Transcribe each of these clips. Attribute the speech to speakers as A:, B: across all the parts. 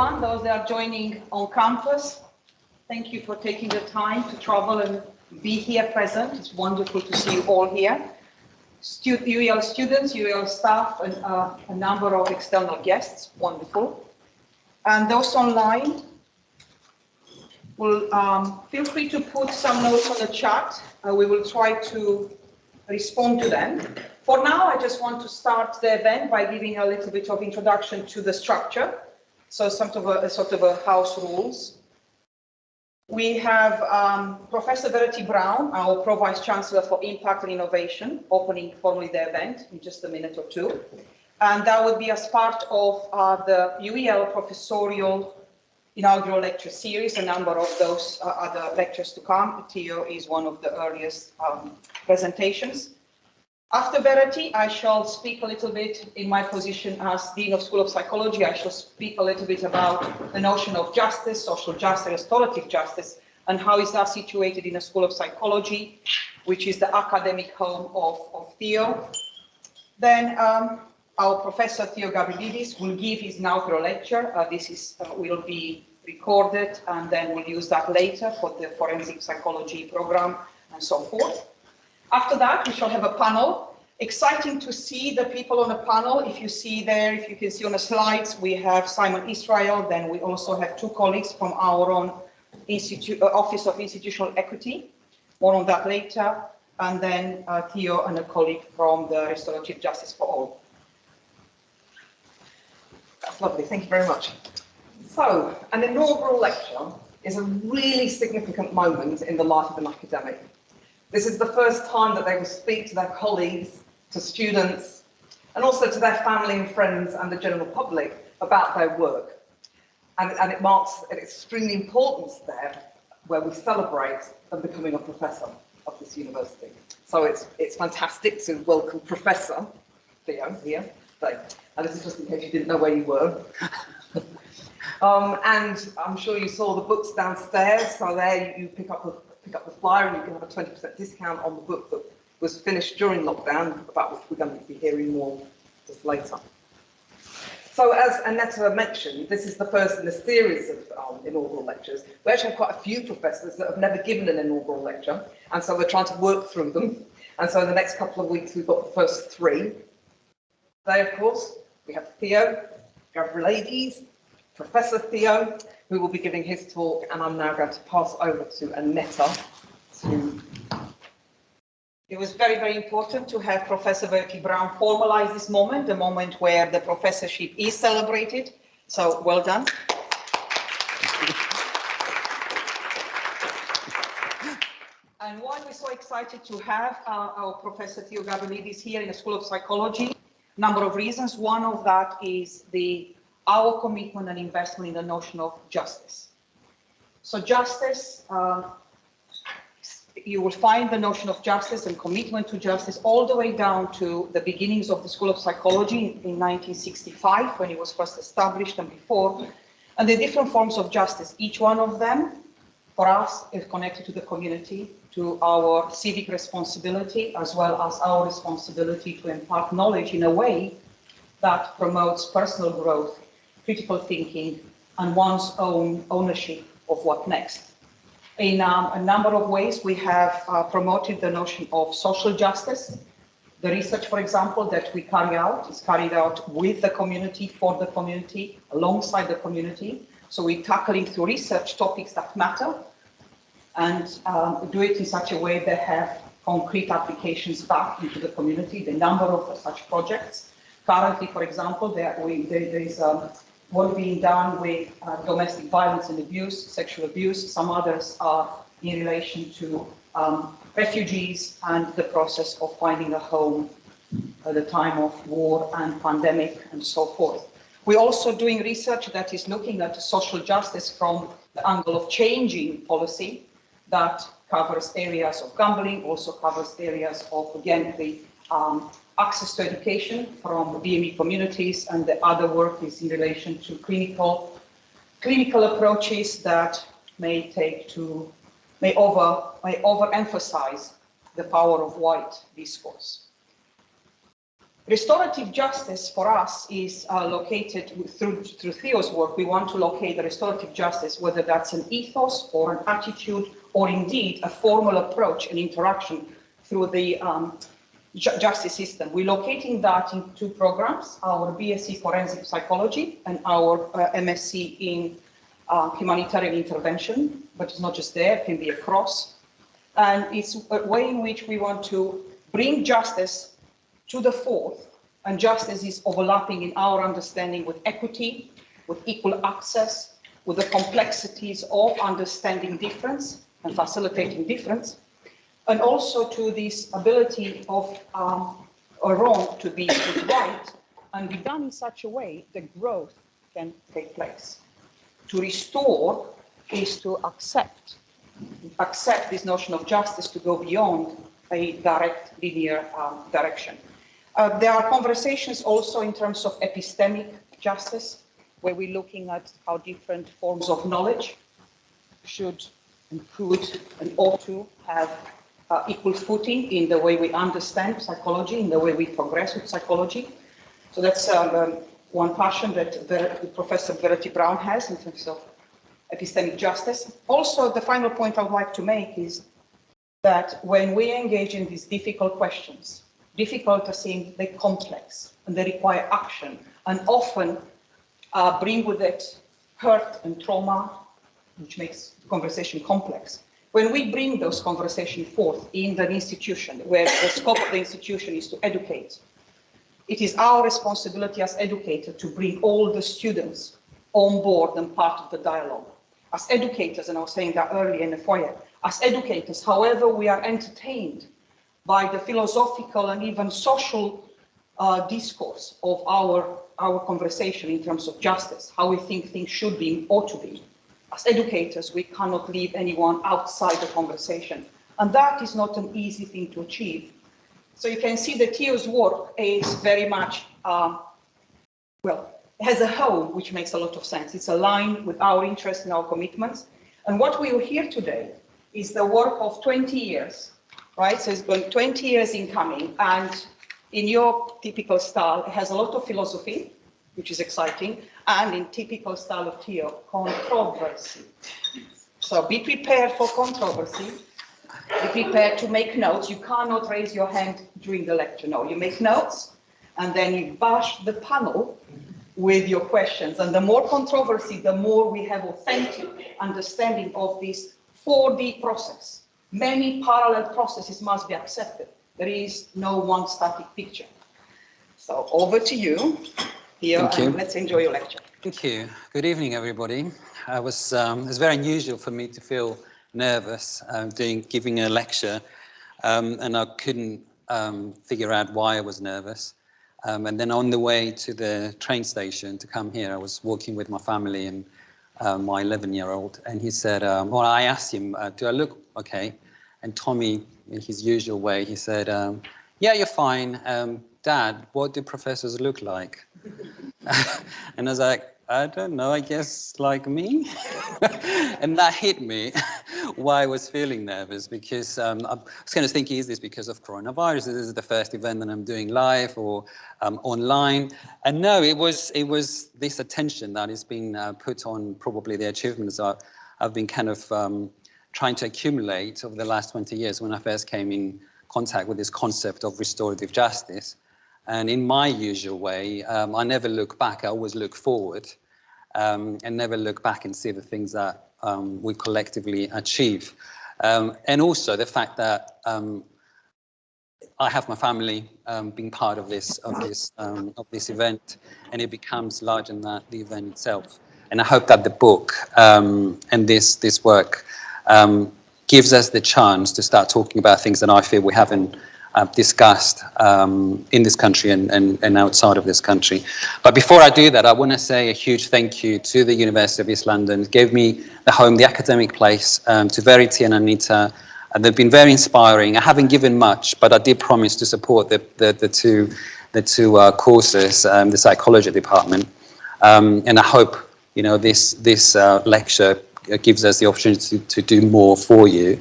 A: everyone, those that are joining on campus. Thank you for taking the time to travel and be here present. It's wonderful to see you all here. UEL students, UEL staff, and a number of external guests, wonderful. And those online, will feel free to put some notes on the chat. We will try to respond to them. For now, I just want to start the event by giving a little bit of introduction to the structure. So sort of a house rules. We have Professor Verity Brown, our Pro-Vice Chancellor for Impact and Innovation, opening formally the event in just a minute or two. And that would be as part of the UEL Professorial inaugural lecture series, a number of those other lectures to come. Theo is one of the earliest presentations. After Verity, I shall speak a little bit in my position as Dean of School of Psychology. I shall speak a little bit about the notion of justice, social justice, restorative justice, and how is that situated in a School of Psychology, which is the academic home of Theo. Then our Professor Theo Gavrielides will give his inaugural lecture. This will be recorded, and then we'll use that later for the forensic psychology program and so forth. After that, we shall have a panel. Exciting to see the people on the panel. If you see there, if you can see on the slides, we have Simon Israel. Then we also have two colleagues from our own Office of Institutional Equity. More on that later. And then Theo and a colleague from the Restorative Justice for All. That's lovely, thank you very much. So, an inaugural lecture is a really significant moment in the life of an academic. This is the first time that they will speak to their colleagues, to students, and also to their family and friends and the general public about their work. And it marks an extremely importance there where we celebrate them becoming a professor of this university. So it's fantastic to welcome Professor Theo here today. And this is just in case you didn't know where you were. And I'm sure you saw the books downstairs. So there you pick up the flyer and you can have a 20% discount on the book that was finished during lockdown, about which we're going to be hearing more just later. So as Aneta mentioned, this is the first in a series of inaugural lectures. We actually have quite a few professors that have never given an inaugural lecture, and so we're trying to work through them. And so in the next couple of weeks, we've got the first three. Today, of course, we have Theo Gavrielides, Professor Theo, who will be giving his talk, and I'm now going to pass over to Aneta. It was very, very important to have Professor Verity Brown formalize this moment, the moment where the professorship is celebrated. So, well done. And why we're so excited to have our Professor Theo Gavrielides here in the School of Psychology, a number of reasons. One of that is our commitment and investment in the notion of justice. So justice, you will find the notion of justice and commitment to justice all the way down to the beginnings of the School of Psychology in 1965, when it was first established and before, and the different forms of justice. Each one of them, for us, is connected to the community, to our civic responsibility, as well as our responsibility to impart knowledge in a way that promotes personal growth, critical thinking, and one's own ownership of what next. In a number of ways, we have promoted the notion of social justice. The research, for example, that we carry out is carried out with the community, for the community, alongside the community. So we're tackling through research topics that matter and do it in such a way that have concrete applications back into the community, the number of such projects. Currently, for example, there is work being done with domestic violence and abuse, sexual abuse. Some others are in relation to refugees and the process of finding a home at the time of war and pandemic and so forth. We're also doing research that is looking at social justice from the angle of changing policy that covers areas of gambling, also covers areas of, again, the access to education from BME communities, and the other work is in relation to clinical approaches that may overemphasize the power of white discourse. Restorative justice for us is located through Theo's work. We want to locate the restorative justice, whether that's an ethos or an attitude, or indeed a formal approach and interaction through the justice system. We're locating that in 2 programs, our BSc Forensic Psychology and our MSc in Humanitarian Intervention, but it's not just there, it can be across. And it's a way in which we want to bring justice to the fore, and justice is overlapping in our understanding with equity, with equal access, with the complexities of understanding difference and facilitating difference, and also to this ability of a wrong to be right and be done in such a way that growth can take place. To restore is to accept this notion of justice to go beyond a direct linear direction. There are conversations also in terms of epistemic justice, where we're looking at how different forms of knowledge should and could and ought to have equal footing in the way we understand psychology, in the way we progress with psychology. So that's one passion that Professor Verity Brown has in terms of epistemic justice. Also, the final point I would like to make is that when we engage in these difficult questions, difficult as in they're complex and they require action and often bring with it hurt and trauma, which makes the conversation complex. When we bring those conversations forth in an institution where the scope of the institution is to educate, it is our responsibility as educators to bring all the students on board and part of the dialogue. As educators, and I was saying that earlier in the foyer, as educators, however we are entertained by the philosophical and even social discourse of our conversation in terms of justice, how we think things should be, ought to be. As educators, we cannot leave anyone outside the conversation. And that is not an easy thing to achieve. So you can see that Theo's work is very much, has a home, which makes a lot of sense. It's aligned with our interests and our commitments. And what we will hear today is the work of 20 years. Right, so it's been 20 years in coming, and in your typical style, it has a lot of philosophy, which is exciting, and in typical style of Theo, controversy. So be prepared for controversy, be prepared to make notes. You cannot raise your hand during the lecture, no, you make notes, and then you bash the panel with your questions. And the more controversy, the more we have authentic understanding of this 4D process. Many parallel processes must be accepted. There is no one static picture. So over to you, Theo, and let's enjoy your lecture.
B: Thank you. Good evening, everybody. It was very unusual for me to feel nervous giving a lecture, and I couldn't figure out why I was nervous. And then on the way to the train station to come here, I was walking with my family and my 11-year-old, and he said, well, I asked him, do I look okay? And Tommy, in his usual way, he said, yeah, you're fine. Dad, what do professors look like? And I was like, I don't know, I guess like me. And that hit me why I was feeling nervous, because I was kind of thinking, is this because of coronavirus? Is this the first event that I'm doing live or online? And no, it was this attention that is being put on probably the achievements I've been kind of trying to accumulate over the last 20 years when I first came in contact with this concept of restorative justice. And in my usual way, I never look back, I always look forward, and never look back and see the things that we collectively achieve. And also the fact that I have my family being part of this event, and it becomes larger than the event itself. And I hope that the book and this work gives us the chance to start talking about things that I feel we haven't discussed in this country and outside of this country. But before I do that, I want to say a huge thank you to the University of East London. It gave me the home, the academic place, to Verity and Aneta. And they've been very inspiring. I haven't given much, but I did promise to support the two courses, the psychology department. And I hope this lecture gives us the opportunity to do more for you.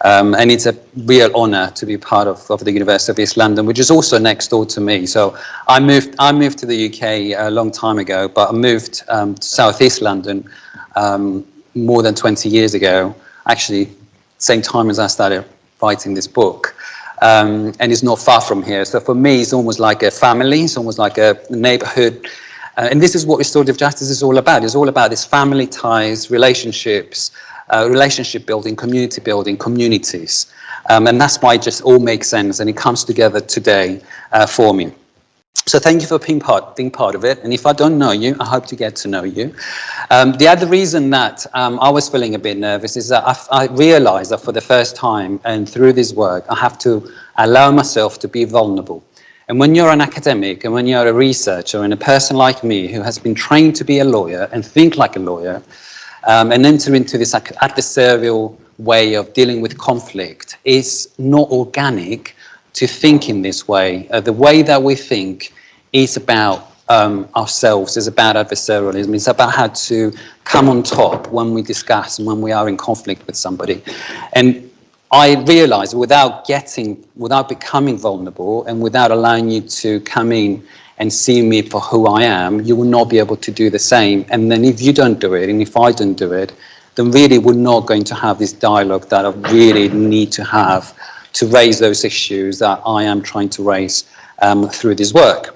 B: And it's a real honour to be part of the University of East London, which is also next door to me. So I moved to the UK a long time ago, but I moved to South East London more than 20 years ago, actually same time as I started writing this book. And it's not far from here. So for me, it's almost like a family, it's almost like a neighbourhood. And this is what restorative justice is all about. It's all about this family ties, relationships, relationship building, communities. And that's why it just all makes sense, and it comes together today for me. So thank you for being part of it. And if I don't know you, I hope to get to know you. The other reason that I was feeling a bit nervous is that I realized that for the first time, and through this work, I have to allow myself to be vulnerable. And when you're an academic, and when you're a researcher, and a person like me who has been trained to be a lawyer and think like a lawyer, and enter into this adversarial way of dealing with conflict, is not organic to think in this way. The way that we think is about ourselves, is about adversarialism, it's about how to come on top when we discuss and when we are in conflict with somebody. And I realized without becoming vulnerable and without allowing you to come in and see me for who I am, you will not be able to do the same. And then if you don't do it, and if I don't do it, then really we're not going to have this dialogue that I really need to have to raise those issues that I am trying to raise through this work.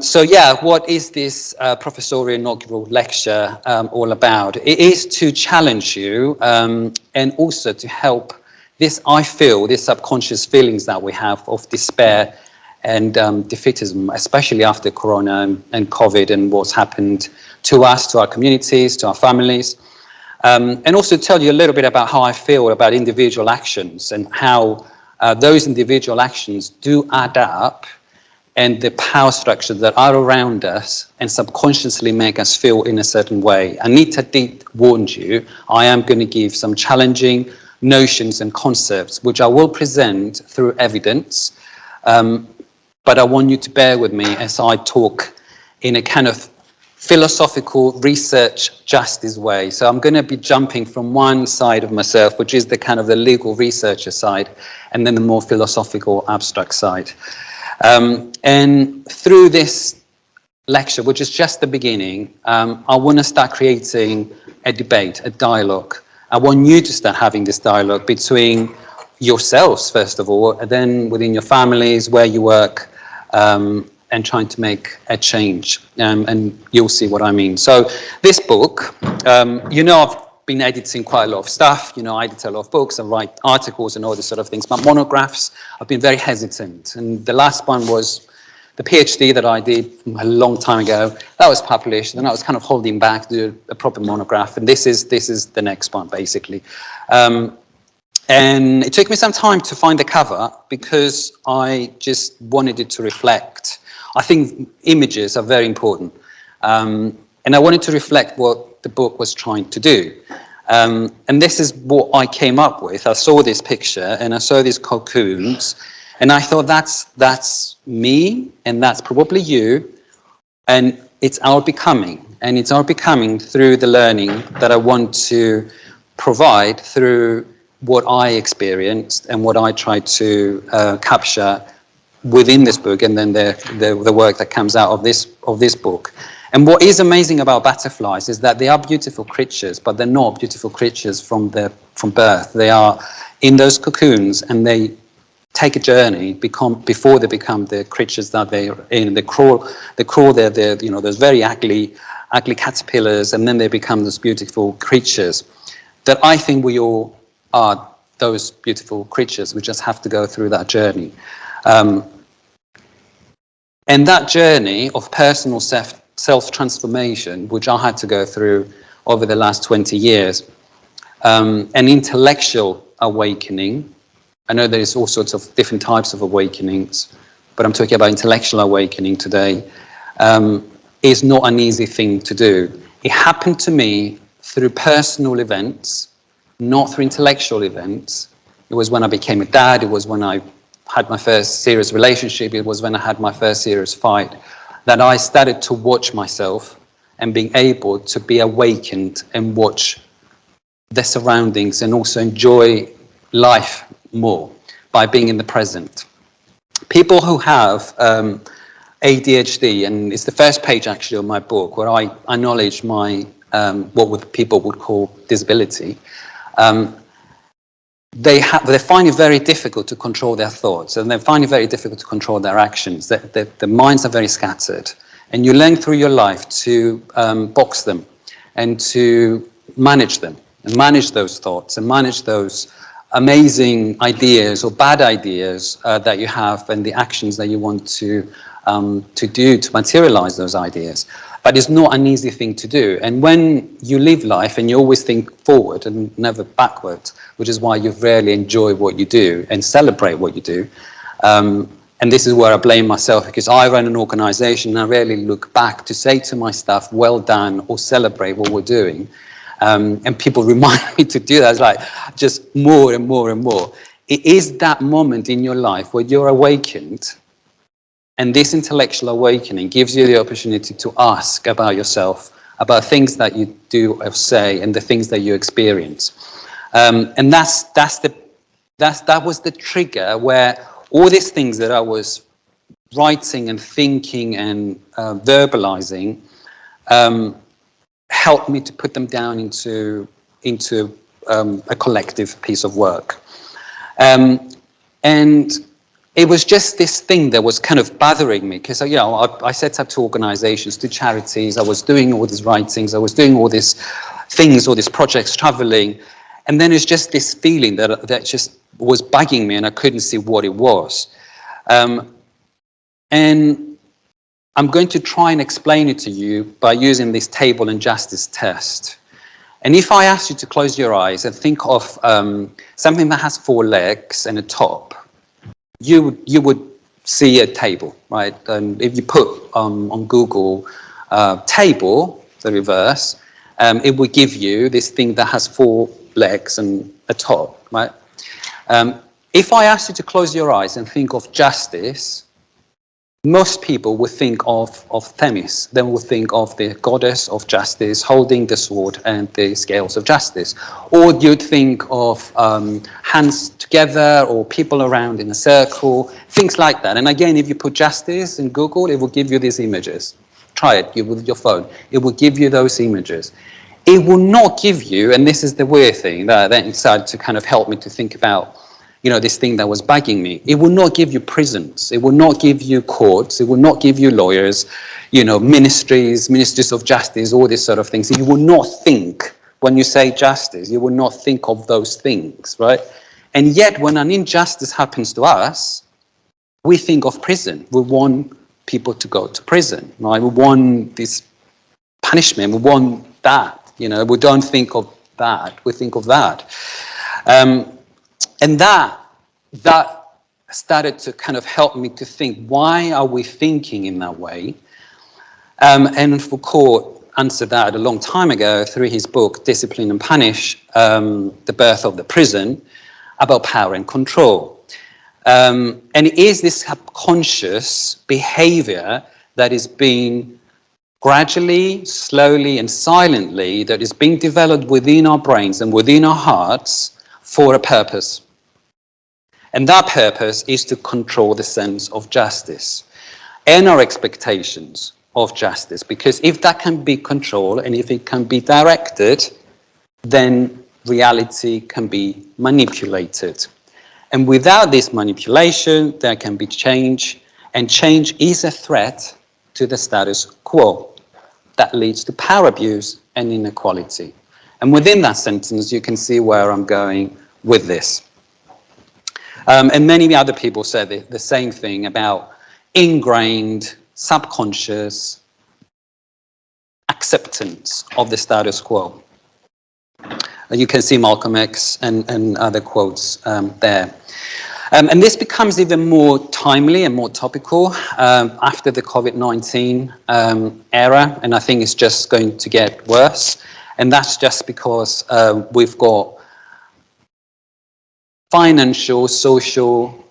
B: So yeah, what is this Professorial inaugural lecture all about? It is to challenge you and also to help this, I feel, this subconscious feelings that we have of despair and defeatism, especially after Corona and COVID and what's happened to us, to our communities, to our families. And also tell you a little bit about how I feel about individual actions and how those individual actions do add up, and the power structures that are around us and subconsciously make us feel in a certain way. Aneta did warn you, I am going to give some challenging notions and concepts, which I will present through evidence, but I want you to bear with me as I talk in a kind of philosophical research justice way. So I'm going to be jumping from one side of myself, which is the kind of the legal researcher side, and then the more philosophical abstract side. And through this lecture, which is just the beginning, I want to start creating a debate, a dialogue. I want you to start having this dialogue between yourselves, first of all, and then within your families, where you work, and trying to make a change. And you'll see what I mean. So this book, you know, I've been editing quite a lot of stuff. You know, I edit a lot of books and write articles and all this sort of things. But monographs, I've been very hesitant. And the last one was the PhD that I did a long time ago. That was published, and I was kind of holding back to do a proper monograph. And this is the next one, basically. And it took me some time to find the cover because I just wanted it to reflect. I think images are very important. And I wanted to reflect what the book was trying to do. And this is what I came up with. I saw this picture and I saw these cocoons, and I thought that's me, and that's probably you, and it's our becoming. And it's our becoming through the learning that I want to provide through what I experienced and what I tried to capture within this book, and then the work that comes out of this book. And what is amazing about butterflies is that they are beautiful creatures, but they're not beautiful creatures from birth. They are in those cocoons, and they take a journey before they become the creatures that they're in. They crawl. They're you know, those very ugly caterpillars, and then they become those beautiful creatures. That I think we all are those beautiful creatures. We just have to go through that journey. And that journey of personal self-transformation, which I had to go through over the last 20 years, an intellectual awakening. I know there is all sorts of different types of awakenings, but I'm talking about intellectual awakening today, is not an easy thing to do. It happened to me through personal events, not through intellectual events. It was when I became a dad, it was when I had my first serious relationship, it was when I had my first serious fight, that I started to watch myself and being able to be awakened and watch the surroundings and also enjoy life more by being in the present. People who have ADHD, and it's the first page actually of my book where I acknowledge my what people would call disability. They find it very difficult to control their thoughts, and they find it very difficult to control their actions. The minds are very scattered, and you learn through your life to box them and to manage them, and manage those thoughts, and manage those amazing ideas or bad ideas that you have, and the actions that you want to do to materialize those ideas. But it's not an easy thing to do. And when you live life and you always think forward and never backwards, which is why you rarely enjoy what you do and celebrate what you do. And this is where I blame myself, because I run an organization and I rarely look back to say to my staff, well done, or celebrate what we're doing. And people remind me to do that. It's like just more and more and more. It is that moment in your life where you're awakened, and this intellectual awakening gives you the opportunity to ask about yourself, about things that you do or say, and the things that you experience. And that was the trigger where all these things that I was writing and thinking and verbalizing helped me to put them down into a collective piece of work. And it was just this thing that was kind of bothering me, because I set up 2 organizations, 2 charities. I was doing all these writings, I was doing all these things, all these projects, traveling, and then it's just this feeling that just was bugging me, and I couldn't see what it was. And I'm going to try and explain it to you by using this table and justice test. And if I ask you to close your eyes and think of something that has 4 legs and a top, you would see a table, right? And if you put on Google table, the reverse, it will give you this thing that has 4 legs and a top, right? If I ask you to close your eyes and think of justice, most people would think of Themis. They would think of the goddess of justice holding the sword and the scales of justice. Or you'd think of hands together, or people around in a circle, things like that. And again, if you put justice in Google, it will give you these images. Try it with your phone. It will give you those images. It will not give you, and this is the weird thing that then decided to kind of help me to think about this thing that was bugging me. It will not give you prisons. It will not give you courts. It will not give you lawyers, ministries of justice, all these sort of things. You will not think, when you say justice, you will not think of those things, right? And yet, when an injustice happens to us, we think of prison. We want people to go to prison, right? We want this punishment. We want that, We don't think of that. We think of that. And that started to kind of help me to think, why are we thinking in that way? And Foucault answered that a long time ago through his book, Discipline and Punish, The Birth of the Prison, about power and control. And it is this subconscious behavior that is being gradually, slowly, and silently, that is being developed within our brains and within our hearts for a purpose. And that purpose is to control the sense of justice and our expectations of justice. Because if that can be controlled and if it can be directed, then reality can be manipulated. And without this manipulation, there can be change. And change is a threat to the status quo that leads to power abuse and inequality. And within that sentence, you can see where I'm going with this. And many other people said the same thing about ingrained, subconscious acceptance of the status quo. You can see Malcolm X and other quotes there. And this becomes even more timely and more topical after the COVID-19 era, and I think it's just going to get worse. And that's just because we've got financial, social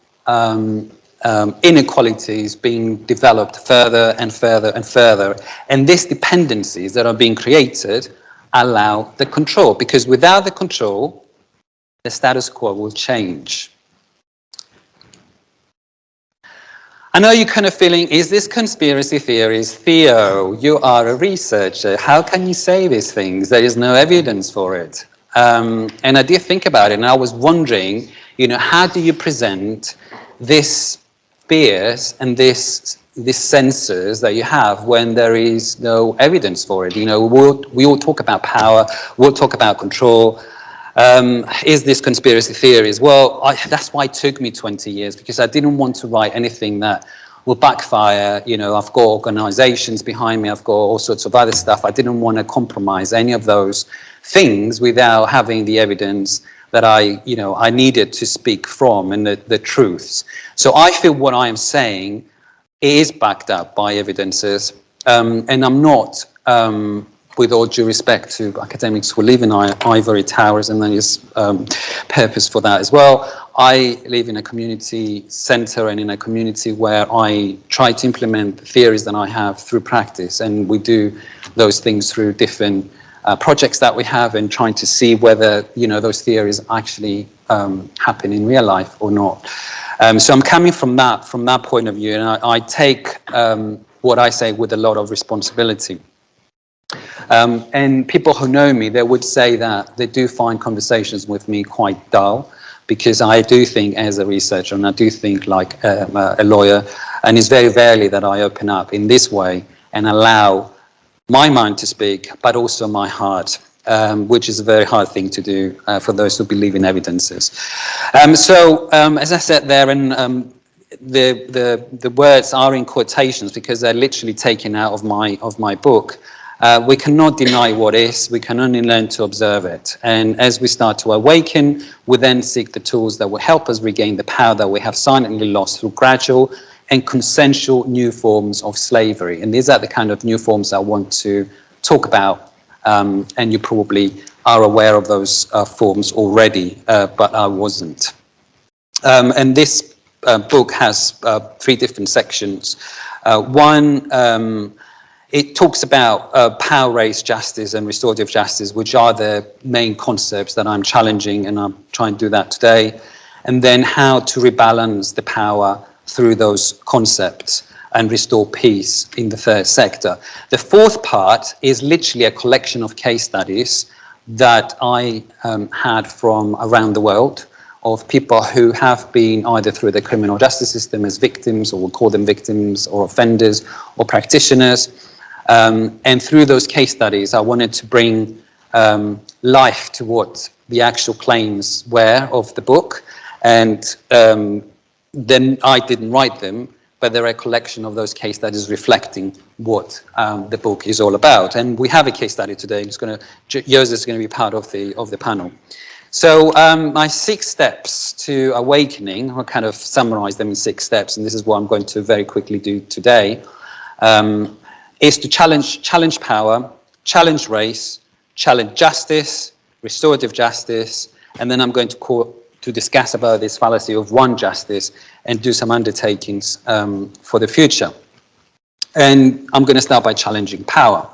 B: inequalities being developed further and further and further. And these dependencies that are being created allow the control, because without the control, the status quo will change. I know you're kind of feeling, is this conspiracy theories? Theo, you are a researcher. How can you say these things? There is no evidence for it. And I did think about it, and I was wondering, you know, how do you present this fears and this senses that you have when there is no evidence for it? You know, we all talk about power, we'll talk about control. Is this conspiracy theories? Well, that's why it took me 20 years, because I didn't want to write anything that will backfire. You know, I've got organizations behind me, I've got all sorts of other stuff. I didn't want to compromise any of those things without having the evidence that I needed to speak from, and the truths. So I feel what I am saying is backed up by evidences, and I'm not, with all due respect to academics who live in ivory towers, and there is purpose for that as well. I live in a community centre and in a community where I try to implement theories that I have through practice, and we do those things through different projects that we have, and trying to see whether, you know, those theories actually happen in real life or not. So I'm coming from that point of view, and I take what I say with a lot of responsibility. And people who know me, they would say that they do find conversations with me quite dull, because I do think as a researcher, and I do think like a lawyer, and it's very rarely that I open up in this way and allow my mind to speak, but also my heart, which is a very hard thing to do for those who believe in evidences. So as I said there, and the words are in quotations because they're literally taken out of my book. We cannot deny what is, we can only learn to observe it. And as we start to awaken, we then seek the tools that will help us regain the power that we have silently lost through gradual and consensual new forms of slavery. And these are the kind of new forms I want to talk about, and you probably are aware of those forms already, but I wasn't. And this book has 3 different sections. One, it talks about power, race, justice, and restorative justice, which are the main concepts that I'm challenging, and I'm trying to do that today. And then how to rebalance the power through those concepts and restore peace in the 3rd sector. The 4th part is literally a collection of case studies that I had from around the world, of people who have been either through the criminal justice system as victims, or we'll call them victims, or offenders, or practitioners. And through those case studies, I wanted to bring life to what the actual claims were of the book. And then I didn't write them, but they're a collection of those case studies reflecting what the book is all about. And we have a case study today. Yours is going to be part of the panel. So my 6 steps to awakening, I'll kind of summarize them in 6 steps, and this is what I'm going to very quickly do today, is to challenge power, challenge race, challenge justice, restorative justice, and then I'm going to discuss about this fallacy of one justice and do some undertakings for the future. And I'm going to start by challenging power.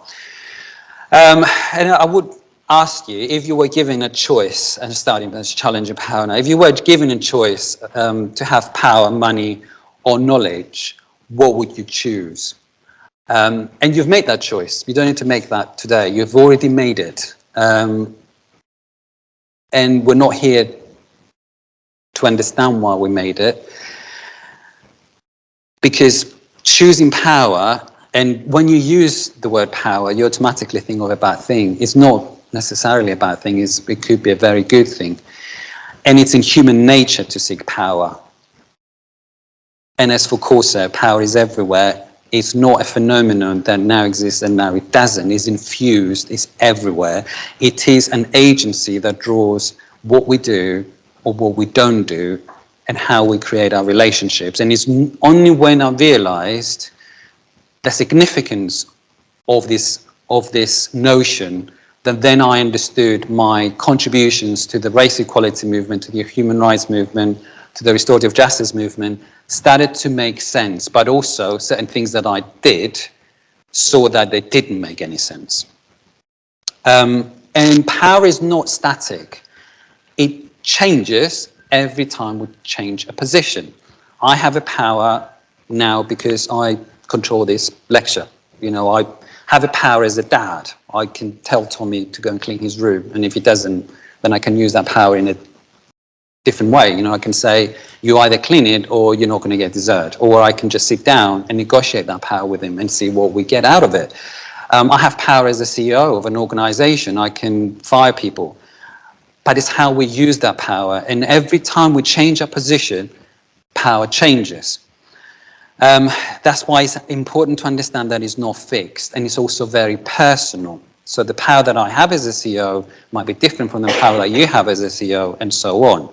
B: And I would ask you, if you were given a choice, and starting by challenging power now, if you were given a choice to have power, money, or knowledge, what would you choose? And you've made that choice. You don't need to make that today. You've already made it. And we're not here to understand why we made it. Because choosing power, and when you use the word power, you automatically think of a bad thing. It's not necessarily a bad thing. It could be a very good thing. And it's in human nature to seek power. And as for Corsair, power is everywhere. It's not a phenomenon that now exists and now it doesn't. It's infused, it's everywhere. It is an agency that draws what we do or what we don't do and how we create our relationships. And it's only when I realized the significance of this notion that then I understood my contributions to the race equality movement, to the human rights movement, to the restorative justice movement, started to make sense, but also certain things that I did saw that they didn't make any sense. And power is not static. It changes every time we change a position. I have a power now because I control this lecture. You know, I have a power as a dad. I can tell Tommy to go and clean his room, and if he doesn't, then I can use that power in a different way. You know, I can say, you either clean it or you're not going to get dessert. Or I can just sit down and negotiate that power with him and see what we get out of it. I have power as a CEO of an organization. I can fire people. But it's how we use that power. And every time we change our position, power changes. That's why it's important to understand that it's not fixed, and it's also very personal. So the power that I have as a CEO might be different from the power that you have as a CEO, and so on.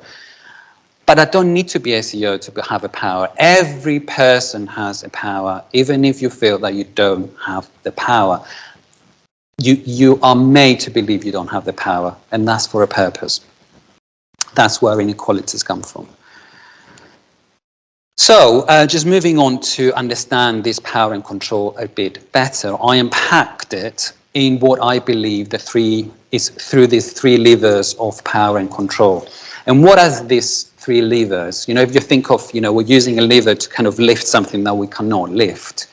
B: But I don't need to be a CEO to have a power. Every person has a power, even if you feel that you don't have the power. You are made to believe you don't have the power, and that's for a purpose. That's where inequalities come from. So, just moving on to understand this power and control a bit better, I unpacked it in what I believe is through these three levers of power and control. And what are these three levers? You know, if you think of, you know, we're using a lever to kind of lift something that we cannot lift.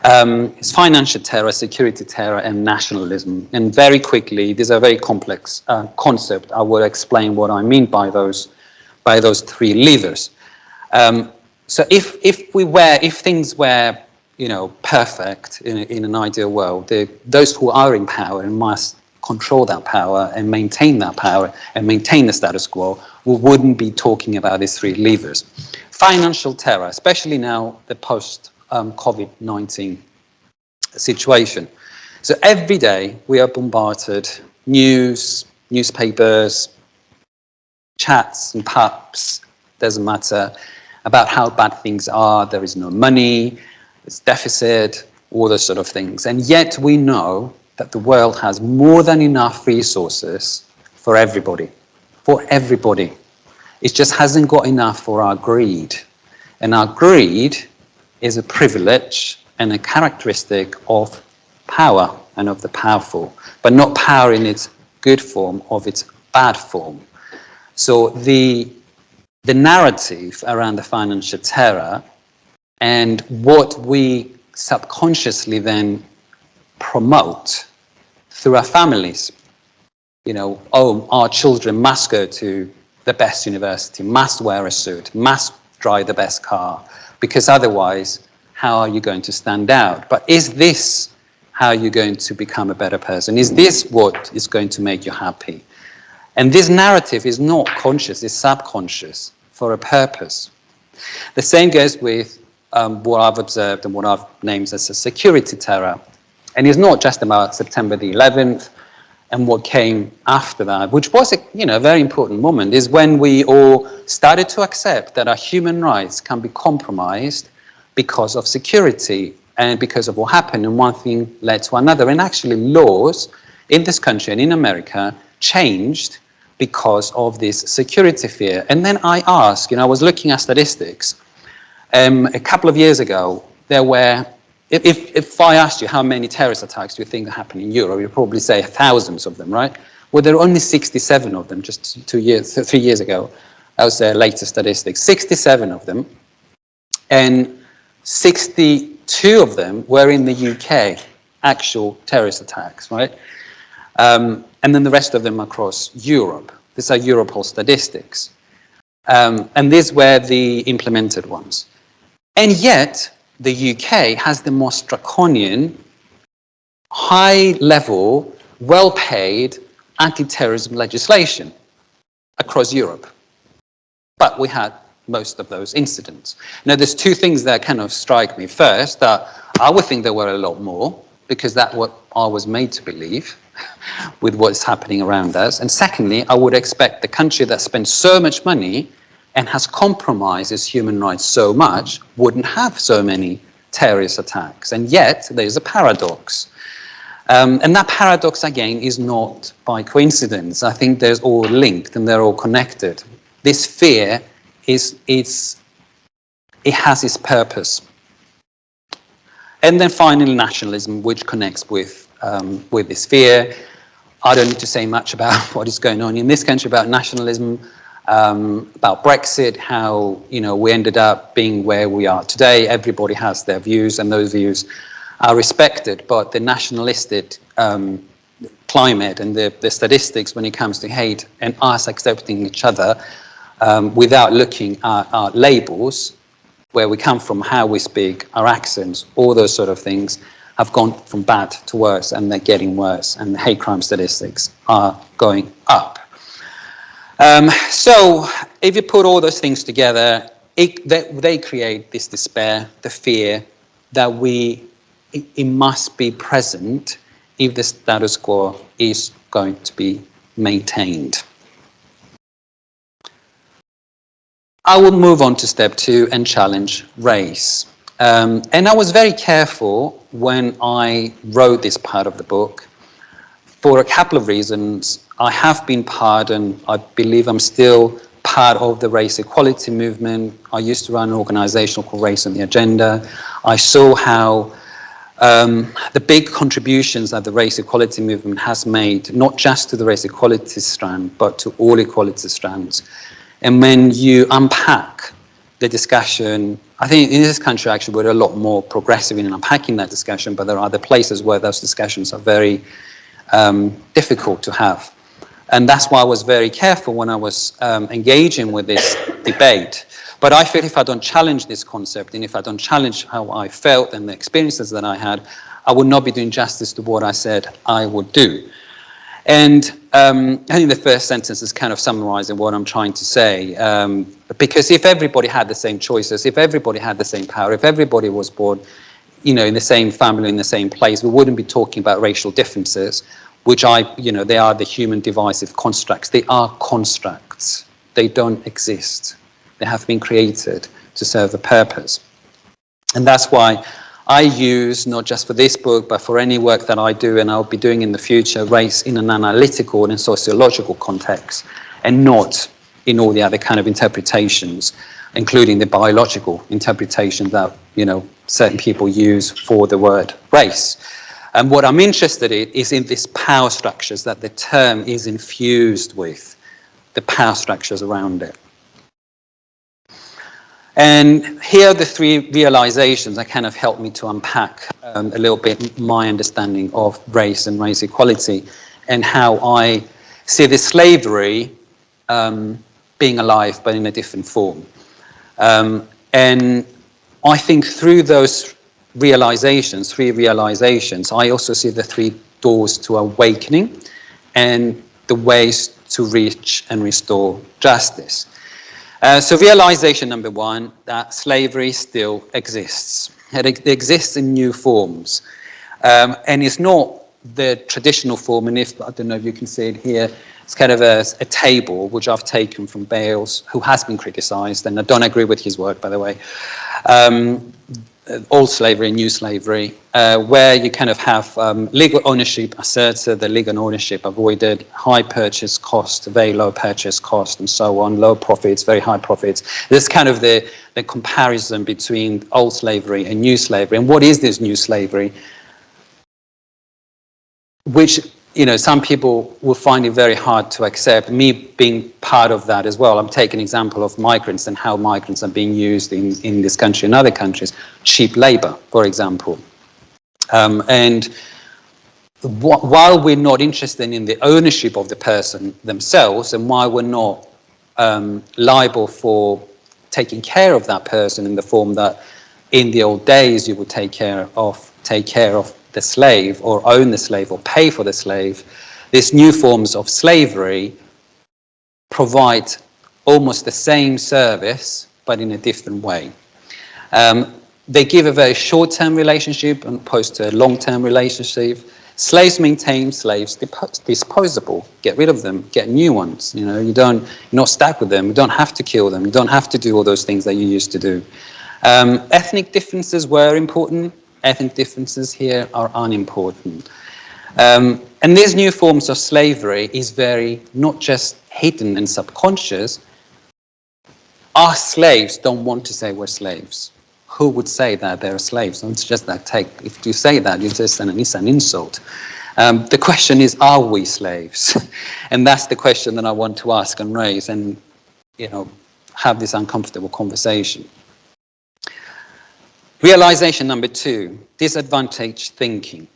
B: It's financial terror, security terror, and nationalism. And very quickly, these are very complex concepts. I will explain what I mean by those three levers. So if things were, you know, perfect in an ideal world, those who are in power and must control that power and maintain that power and maintain the status quo, we wouldn't be talking about these three levers. Financial terror, especially now the post-COVID-19 situation. So every day we are bombarded, newspapers, chats and pubs, doesn't matter, about how bad things are, there is no money, there's deficit, all those sort of things. And yet we know that the world has more than enough resources for everybody. For everybody. It just hasn't got enough for our greed. And our greed is a privilege and a characteristic of power and of the powerful, but not power in its good form, of its bad form. So the narrative around the financial terror and what we subconsciously then promote through our families, you know, oh, our children must go to the best university, must wear a suit, must drive the best car, because otherwise, how are you going to stand out? But is this how you're going to become a better person? Is this what is going to make you happy? And this narrative is not conscious, it's subconscious for a purpose. The same goes with what I've observed and what I've named as a security terror. And it's not just about September the 11th and what came after that, which was a very important moment, is when we all started to accept that our human rights can be compromised because of security and because of what happened, and one thing led to another. And actually laws in this country and in America changed because of this security fear. And then I asked, I was looking at statistics. A couple of years ago, there were, if I asked you how many terrorist attacks do you think happened in Europe, you'd probably say thousands of them, right? Well, there were only 67 of them just 3 years ago. That was their latest statistics, 67 of them. And 62 of them were in the UK, actual terrorist attacks, right? And then the rest of them across Europe. These are Europol statistics. And these were the implemented ones. And yet, the UK has the most draconian, high-level, well-paid anti-terrorism legislation across Europe. But we had most of those incidents. Now, there's two things that kind of strike me. First, that I would think there were a lot more, because that's what I was made to believe with what's happening around us. And secondly, I would expect the country that spends so much money and has compromised its human rights so much wouldn't have so many terrorist attacks. And yet, there's a paradox. And that paradox, again, is not by coincidence. I think they're all linked and they're all connected. This fear it has its purpose. And then finally, nationalism, which connects with this fear. I don't need to say much about what is going on in this country about nationalism. about Brexit, how, you know, we ended up being where we are today. Everybody has their views, and those views are respected, but the nationalistic climate and the statistics when it comes to hate and us accepting each other without looking at our labels, where we come from, how we speak, our accents, all those sort of things have gone from bad to worse, and they're getting worse, and the hate crime statistics are going up. So if you put all those things together, they create this despair, the fear that it must be present if the status quo is going to be maintained. I will move on to step 2 and challenge race. And I was very careful when I wrote this part of the book for a couple of reasons. I have been part, and I believe I'm still part of the race equality movement. I used to run an organisation called Race on the Agenda. I saw how the big contributions that the race equality movement has made, not just to the race equality strand, but to all equality strands. And when you unpack the discussion, I think in this country actually we're a lot more progressive in unpacking that discussion, but there are other places where those discussions are very difficult to have. And that's why I was very careful when I was engaging with this debate. But I feel if I don't challenge this concept, and if I don't challenge how I felt and the experiences that I had, I would not be doing justice to what I said I would do. And I think the first sentence is kind of summarising what I'm trying to say. Because if everybody had the same choices, if everybody had the same power, if everybody was born, you know, in the same family, in the same place, we wouldn't be talking about racial differences, which they are the human divisive constructs. They are constructs. They don't exist. They have been created to serve a purpose. And that's why I use, not just for this book, but for any work that I do and I'll be doing in the future, race in an analytical and sociological context, and not in all the other kind of interpretations, including the biological interpretation that, you know, certain people use for the word race. And what I'm interested in is in these power structures that the term is infused with, the power structures around it. And here are the 3 realizations that kind of helped me to unpack a little bit my understanding of race and race equality, and how I see the slavery being alive but in a different form. And I think through those realizations, 3 realizations, I also see the 3 doors to awakening and the ways to reach and restore justice. So realization number 1, that slavery still exists. It exists in new forms. And it's not the traditional form, and I don't know if you can see it here, it's kind of a table which I've taken from Bales, who has been criticised, and I don't agree with his work, by the way. Old slavery, new slavery, where you kind of have legal ownership asserted, the legal ownership avoided, high purchase cost, very low purchase cost, and so on, low profits, very high profits. This is kind of the comparison between old slavery and new slavery. And what is this new slavery? Which, you know, some people will find it very hard to accept, me being part of that as well. I'm taking an example of migrants and how migrants are being used in this country and other countries. Cheap labour, for example. And while we're not interested in the ownership of the person themselves, and while we're not liable for taking care of that person in the form that in the old days you would take care of the slave, or own the slave, or pay for the slave, these new forms of slavery provide almost the same service, but in a different way. They give a very short-term relationship opposed to a long-term relationship. Slaves maintain, slaves disposable. Get rid of them, get new ones. You know, you're not stuck with them. You don't have to kill them. You don't have to do all those things that you used to do. Ethnic differences were important. Ethnic differences here are unimportant. And these new forms of slavery is very, not just hidden and subconscious. Our slaves don't want to say we're slaves. Who would say that they're slaves? It's just that if you say that, it's an insult. The question is, are we slaves? And that's the question that I want to ask and raise. And have this uncomfortable conversation. Realization number 2, disadvantaged thinking.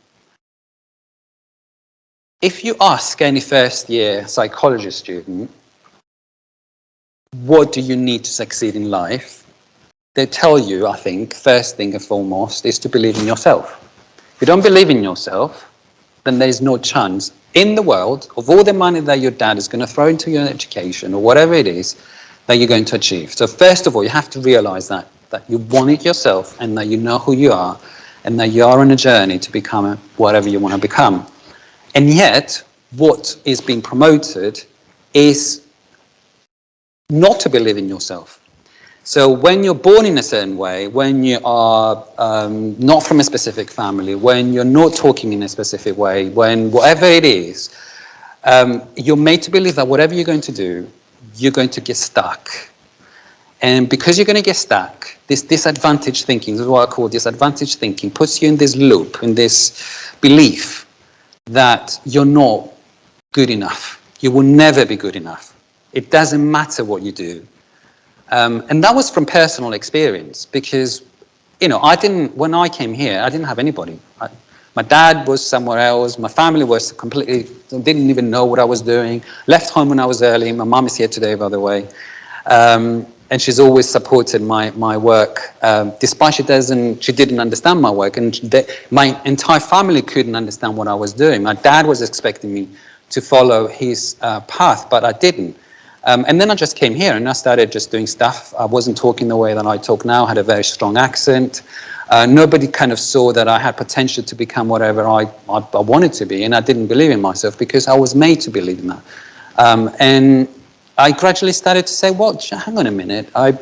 B: If you ask any first-year psychology student, what do you need to succeed in life? They tell you, I think, first thing and foremost is to believe in yourself. If you don't believe in yourself, then there's no chance in the world of all the money that your dad is going to throw into your education or whatever it is that you're going to achieve. So first of all, you have to realize that you want it yourself and that you know who you are and that you are on a journey to become whatever you want to become. And yet, what is being promoted is not to believe in yourself. So when you're born in a certain way, when you are not from a specific family, when you're not talking in a specific way, when whatever it is, you're made to believe that whatever you're going to do, you're going to get stuck. And because you're going to get stuck, this disadvantaged thinking, this is what I call disadvantaged thinking, puts you in this loop, in this belief that you're not good enough. You will never be good enough. It doesn't matter what you do. And that was from personal experience because, when I came here, I didn't have anybody. My dad was somewhere else. My family was completely, didn't even know what I was doing. Left home when I was early. My mom is here today, by the way. And she's always supported my work, despite she didn't understand my work. And my entire family couldn't understand what I was doing. My dad was expecting me to follow his path, but I didn't. And then I just came here and I started just doing stuff. I wasn't talking the way that I talk now, had a very strong accent. Nobody kind of saw that I had potential to become whatever I wanted to be, and I didn't believe in myself because I was made to believe in that. And I gradually started to say, well, hang on a minute, I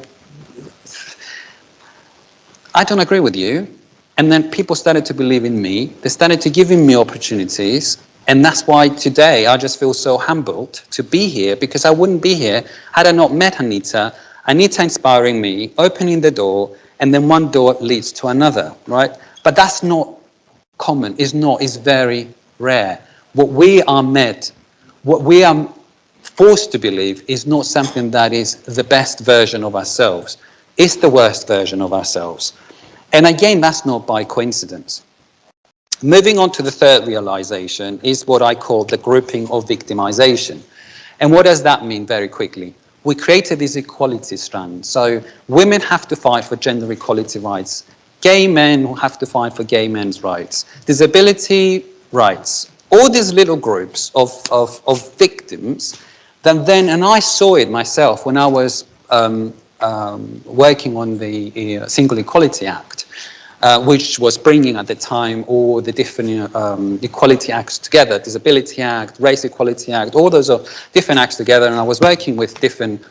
B: don't agree with you. And then people started to believe in me. They started to give me opportunities. And that's why today I just feel so humbled to be here, because I wouldn't be here had I not met Aneta. Aneta inspiring me, opening the door, and then one door leads to another, right? But that's not common, it's very rare. What we are forced to believe is not something that is the best version of ourselves. It's the worst version of ourselves. And again, that's not by coincidence. Moving on to the third realization is what I call the grouping of victimization. And what does that mean very quickly? We created this equality strand. So women have to fight for gender equality rights. Gay men have to fight for gay men's rights. Disability rights. All these little groups of victims. And I saw it myself when I was working on the Single Equality Act. Which was bringing at the time all the different equality acts together, Disability Act, Race Equality Act, all those different acts together. And I was working with different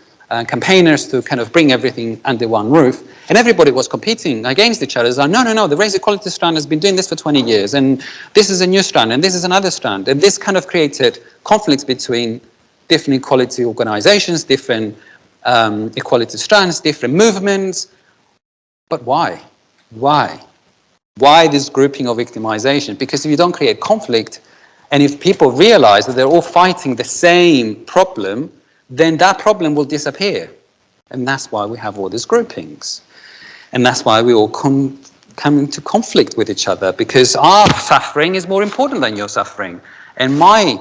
B: campaigners to kind of bring everything under one roof. And everybody was competing against each other. It's like, no, the Race Equality strand has been doing this for 20 years. And this is a new strand, and this is another strand. And this kind of created conflicts between different equality organizations, different equality strands, different movements. But why? Why this grouping of victimization? Because if you don't create conflict, and if people realize that they're all fighting the same problem, then that problem will disappear. And that's why we have all these groupings. And that's why we all come into conflict with each other, because our suffering is more important than your suffering. And my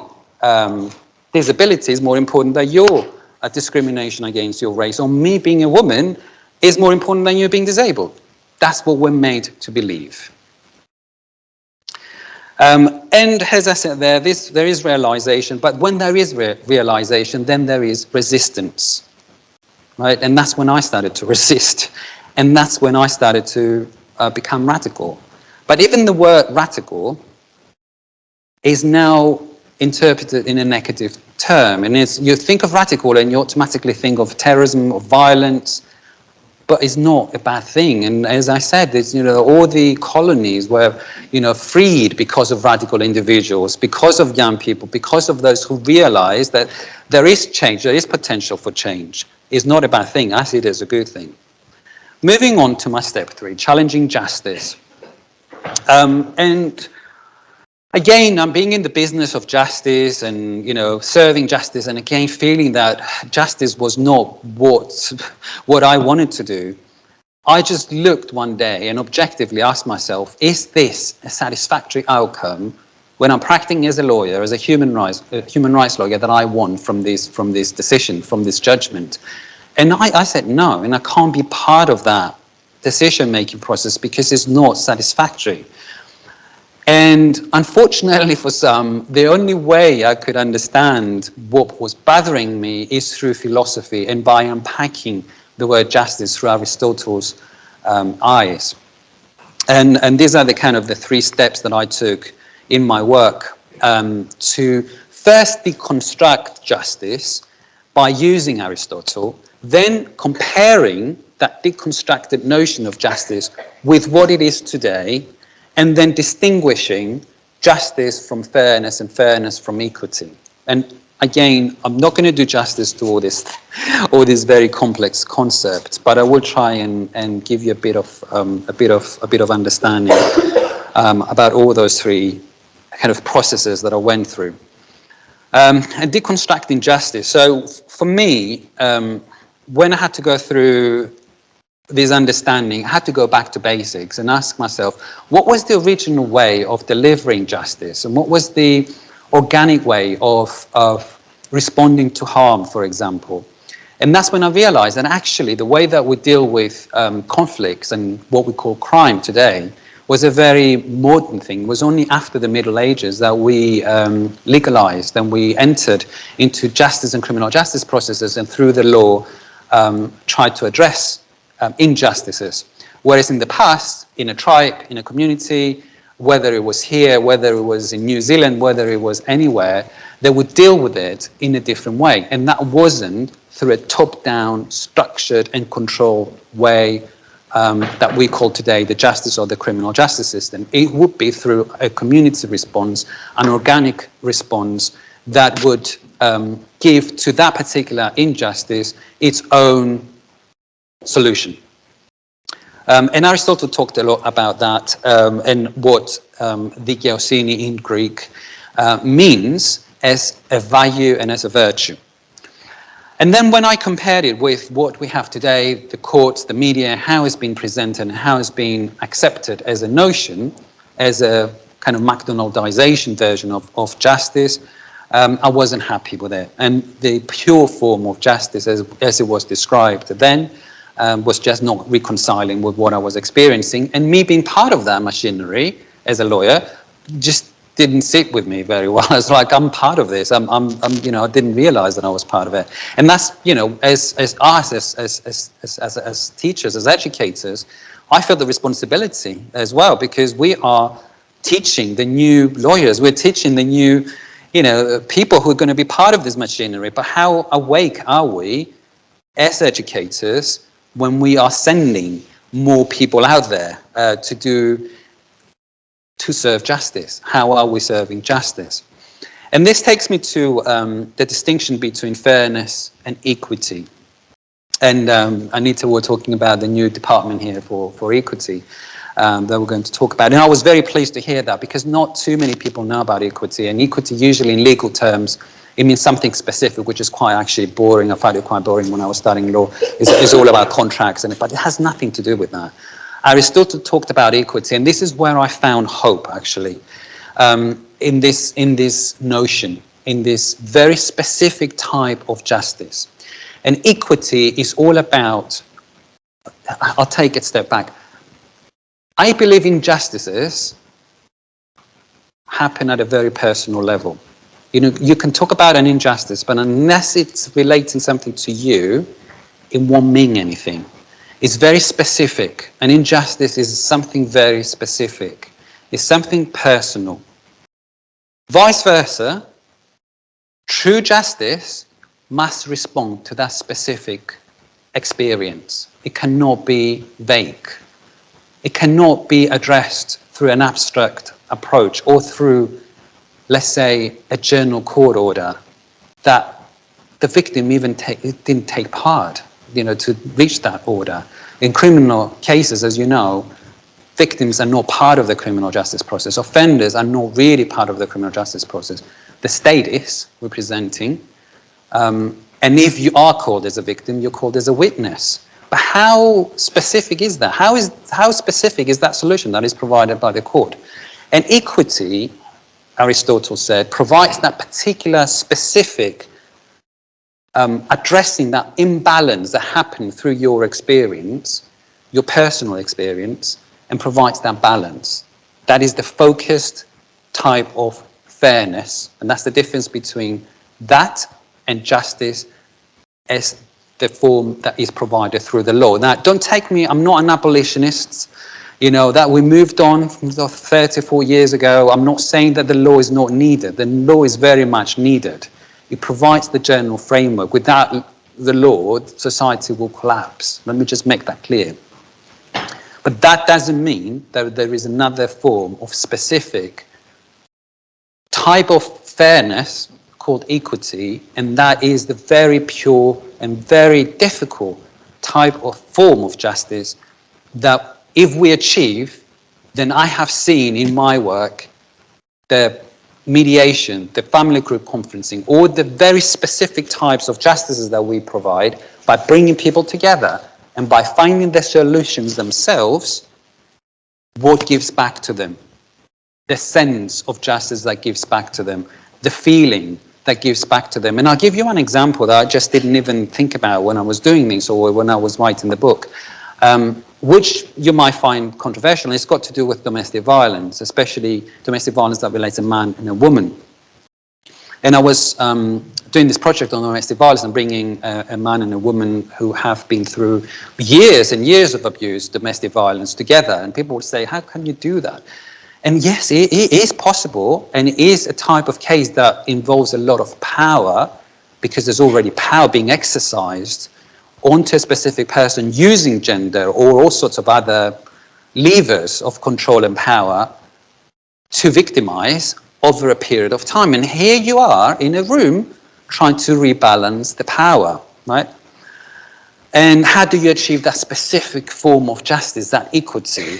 B: disability is more important than your discrimination against your race. Or me being a woman is more important than you being disabled. That's what we're made to believe. And as I said there is realization, but when there is realization, then there is resistance, right? And that's when I started to resist. And that's when I started to become radical. But even the word radical is now interpreted in a negative term. And you think of radical and you automatically think of terrorism, of violence, but it's not a bad thing. And as I said, it's, all the colonies were, freed because of radical individuals, because of young people, because of those who realized that there is change, there is potential for change. It's not a bad thing. I see it as a good thing. Moving on to my step 3, challenging justice. And Again, I'm being in the business of justice and, you know, serving justice, and again, feeling that justice was not what I wanted to do. I just looked one day and objectively asked myself, is this a satisfactory outcome when I'm practicing as a lawyer, as a human rights lawyer, that I want from this decision, from this judgment? And I said no, and I can't be part of that decision-making process because it's not satisfactory. And unfortunately for some, the only way I could understand what was bothering me is through philosophy and by unpacking the word justice through Aristotle's eyes. And these are the kind of the three steps that I took in my work to first deconstruct justice by using Aristotle, then comparing that deconstructed notion of justice with what it is today, and then distinguishing justice from fairness and fairness from equity. And again, I'm not going to do justice to all these very complex concepts, but I will try and give you a bit of understanding about all those three kind of processes that I went through. And deconstructing justice. So for me, when I had to go through this understanding, I had to go back to basics and ask myself, what was the original way of delivering justice? And what was the organic way of responding to harm, for example? And that's when I realized that actually the way that we deal with conflicts and what we call crime today was a very modern thing. It was only after the Middle Ages that we legalized and we entered into justice and criminal justice processes, and through the law tried to address injustices. Whereas in the past, in a tribe, in a community, whether it was here, whether it was in New Zealand, whether it was anywhere, they would deal with it in a different way. And that wasn't through a top-down, structured and controlled way that we call today the justice or the criminal justice system. It would be through a community response, an organic response that would give to that particular injustice its own solution. And Aristotle talked a lot about that and what δικαιοσύνη in Greek means as a value and as a virtue. And then when I compared it with what we have today, the courts, the media, how it's been presented and how it's been accepted as a notion, as a kind of McDonaldization version of justice, I wasn't happy with it. And the pure form of justice as it was described then was just not reconciling with what I was experiencing. And me being part of that machinery as a lawyer just didn't sit with me very well. It's like, I'm part of this. I'm you know, I didn't realize that I was part of it. And that's, you know, as us, as teachers, as educators, I feel the responsibility as well, because we are teaching the new lawyers. We're teaching the new, you know, people who are going to be part of this machinery. But how awake are we as educators when we are sending more people out there to serve justice? How are we serving justice? And this takes me to the distinction between fairness and equity. And Aneta, we're talking about the new department here for equity that we're going to talk about. And I was very pleased to hear that, because not too many people know about equity. And equity, usually in legal terms, it means something specific, which is quite actually boring. I found it quite boring when I was studying law. It's all about contracts, but it has nothing to do with that. Aristotle talked about equity, and this is where I found hope, actually, in this notion, in this very specific type of justice. And equity is all about, I'll take a step back. I believe injustices happen at a very personal level. You know, you can talk about an injustice, but unless it's relating something to you, it won't mean anything. It's very specific. An injustice is something very specific. It's something personal. Vice versa, true justice must respond to that specific experience. It cannot be vague. It cannot be addressed through an abstract approach or through, let's say, a general court order that the victim even didn't take part, you know, to reach that order. In criminal cases, as you know, victims are not part of the criminal justice process. Offenders are not really part of the criminal justice process. The state is representing. And if you are called as a victim, you're called as a witness. But how specific is that? How specific is that solution that is provided by the court? And equity, Aristotle said, provides that particular specific addressing that imbalance that happened through your experience, your personal experience, and provides that balance. That is the focused type of fairness, and that's the difference between that and justice as the form that is provided through the law. Now, don't take me, I'm not an abolitionist, you know, that we moved on from 34 years ago. I'm not saying that the law is not needed. The law is very much needed. It provides the general framework. Without the law, society will collapse. Let me just make that clear. But that doesn't mean that there is another form of specific type of fairness called equity, and that is the very pure and very difficult type of form of justice that if we achieve, then I have seen in my work the mediation, the family group conferencing, all the very specific types of justices that we provide by bringing people together and by finding the solutions themselves, what gives back to them, the sense of justice that gives back to them, the feeling that gives back to them. And I'll give you an example that I just didn't even think about when I was doing this or when I was writing the book, which you might find controversial. It's got to do with domestic violence, especially domestic violence that relates to a man and a woman. And I was doing this project on domestic violence and bringing a man and a woman who have been through years and years of abuse, domestic violence together. And people would say, how can you do that? And yes, it is possible, and it is a type of case that involves a lot of power, because there's already power being exercised onto a specific person using gender or all sorts of other levers of control and power to victimize over a period of time. And here you are in a room trying to rebalance the power, right? And how do you achieve that specific form of justice, that equity,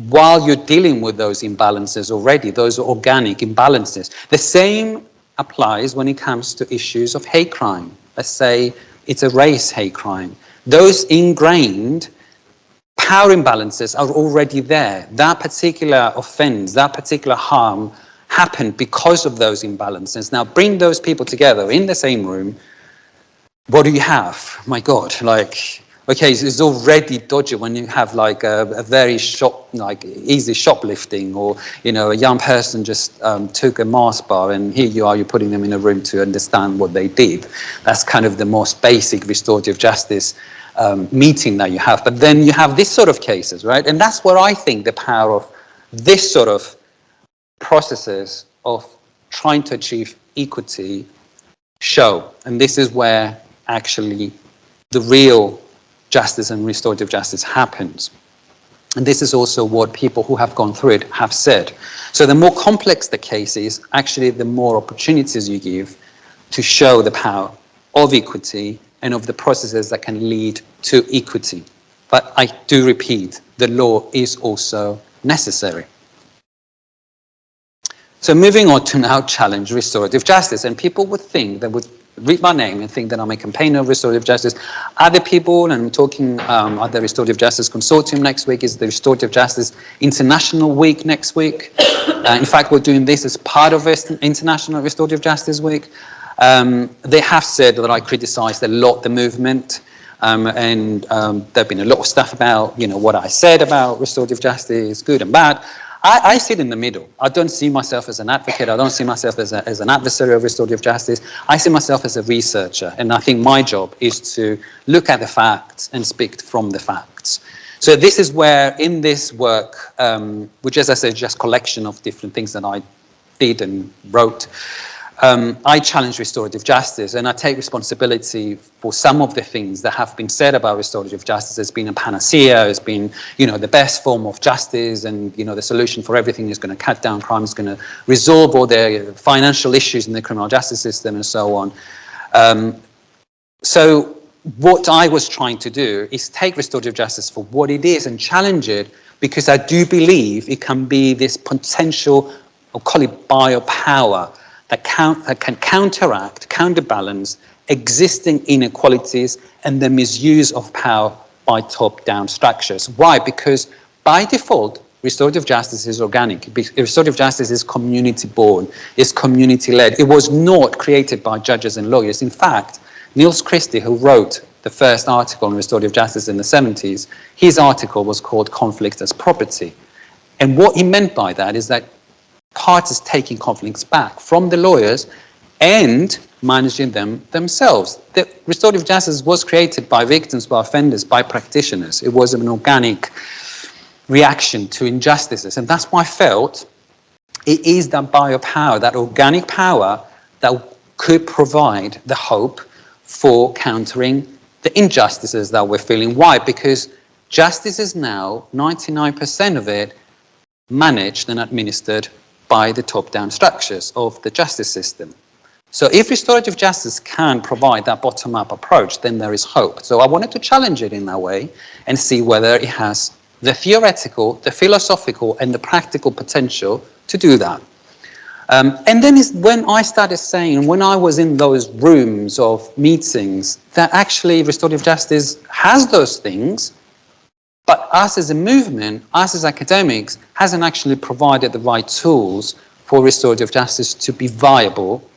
B: while you're dealing with those imbalances already, those organic imbalances? The same applies when it comes to issues of hate crime. Let's say it's a race hate crime. Those ingrained power imbalances are already there. That particular offense, that particular harm happened because of those imbalances. Now bring those people together in the same room. What do you have? My God, like, okay, it's already dodgy when you have like a very easy shoplifting, or, you know, a young person just took a Mars bar, and here you are, you're putting them in a room to understand what they did. That's kind of the most basic restorative justice meeting that you have. But then you have this sort of cases, right? And that's where I think the power of this sort of processes of trying to achieve equity show. And this is where actually the real justice and restorative justice happens. And this is also what people who have gone through it have said. So the more complex the case is, actually the more opportunities you give to show the power of equity and of the processes that can lead to equity. But I do repeat, the law is also necessary. So moving on to now challenge restorative justice. And people would think, they would read my name and think that I'm a campaigner of restorative justice. Other people, and I'm talking at the Restorative Justice Consortium next week, is the Restorative Justice International Week next week. In fact, we're doing this as part of International Restorative Justice Week. They have said that I criticised a lot the movement, and there've been a lot of stuff about, you know, what I said about restorative justice, good and bad. I sit in the middle. I don't see myself as an advocate. I don't see myself as an adversary of restorative justice. I see myself as a researcher, and I think my job is to look at the facts and speak from the facts. So this is where, in this work, which, as I said, just collection of different things that I did and wrote, I challenge restorative justice, and I take responsibility for some of the things that have been said about restorative justice as being a panacea, as being, you know, the best form of justice, and, you know, the solution for everything is going to cut down crime, is going to resolve all the financial issues in the criminal justice system, and so on. So what I was trying to do is take restorative justice for what it is and challenge it, because I do believe it can be this potential, I'll call it biopower, that can counteract, counterbalance existing inequalities and the misuse of power by top-down structures. Why? Because by default, restorative justice is organic. Restorative justice is community-born, it's community-led. It was not created by judges and lawyers. In fact, Niels Christie, who wrote the first article on restorative justice in the 70s, his article was called Conflict as Property. And what he meant by that is that parties taking conflicts back from the lawyers and managing them themselves. The restorative justice was created by victims, by offenders, by practitioners. It was an organic reaction to injustices. And that's why I felt it is that biopower, that organic power that could provide the hope for countering the injustices that we're feeling. Why? Because justice is now, 99% of it, managed and administered by the top-down structures of the justice system. So if restorative justice can provide that bottom-up approach, then there is hope. So I wanted to challenge it in that way and see whether it has the theoretical, the philosophical, and the practical potential to do that. And then is when I started saying, when I was in those rooms of meetings, that actually restorative justice has those things, but us as a movement, us as academics, hasn't actually provided the right tools for restorative justice to be viable,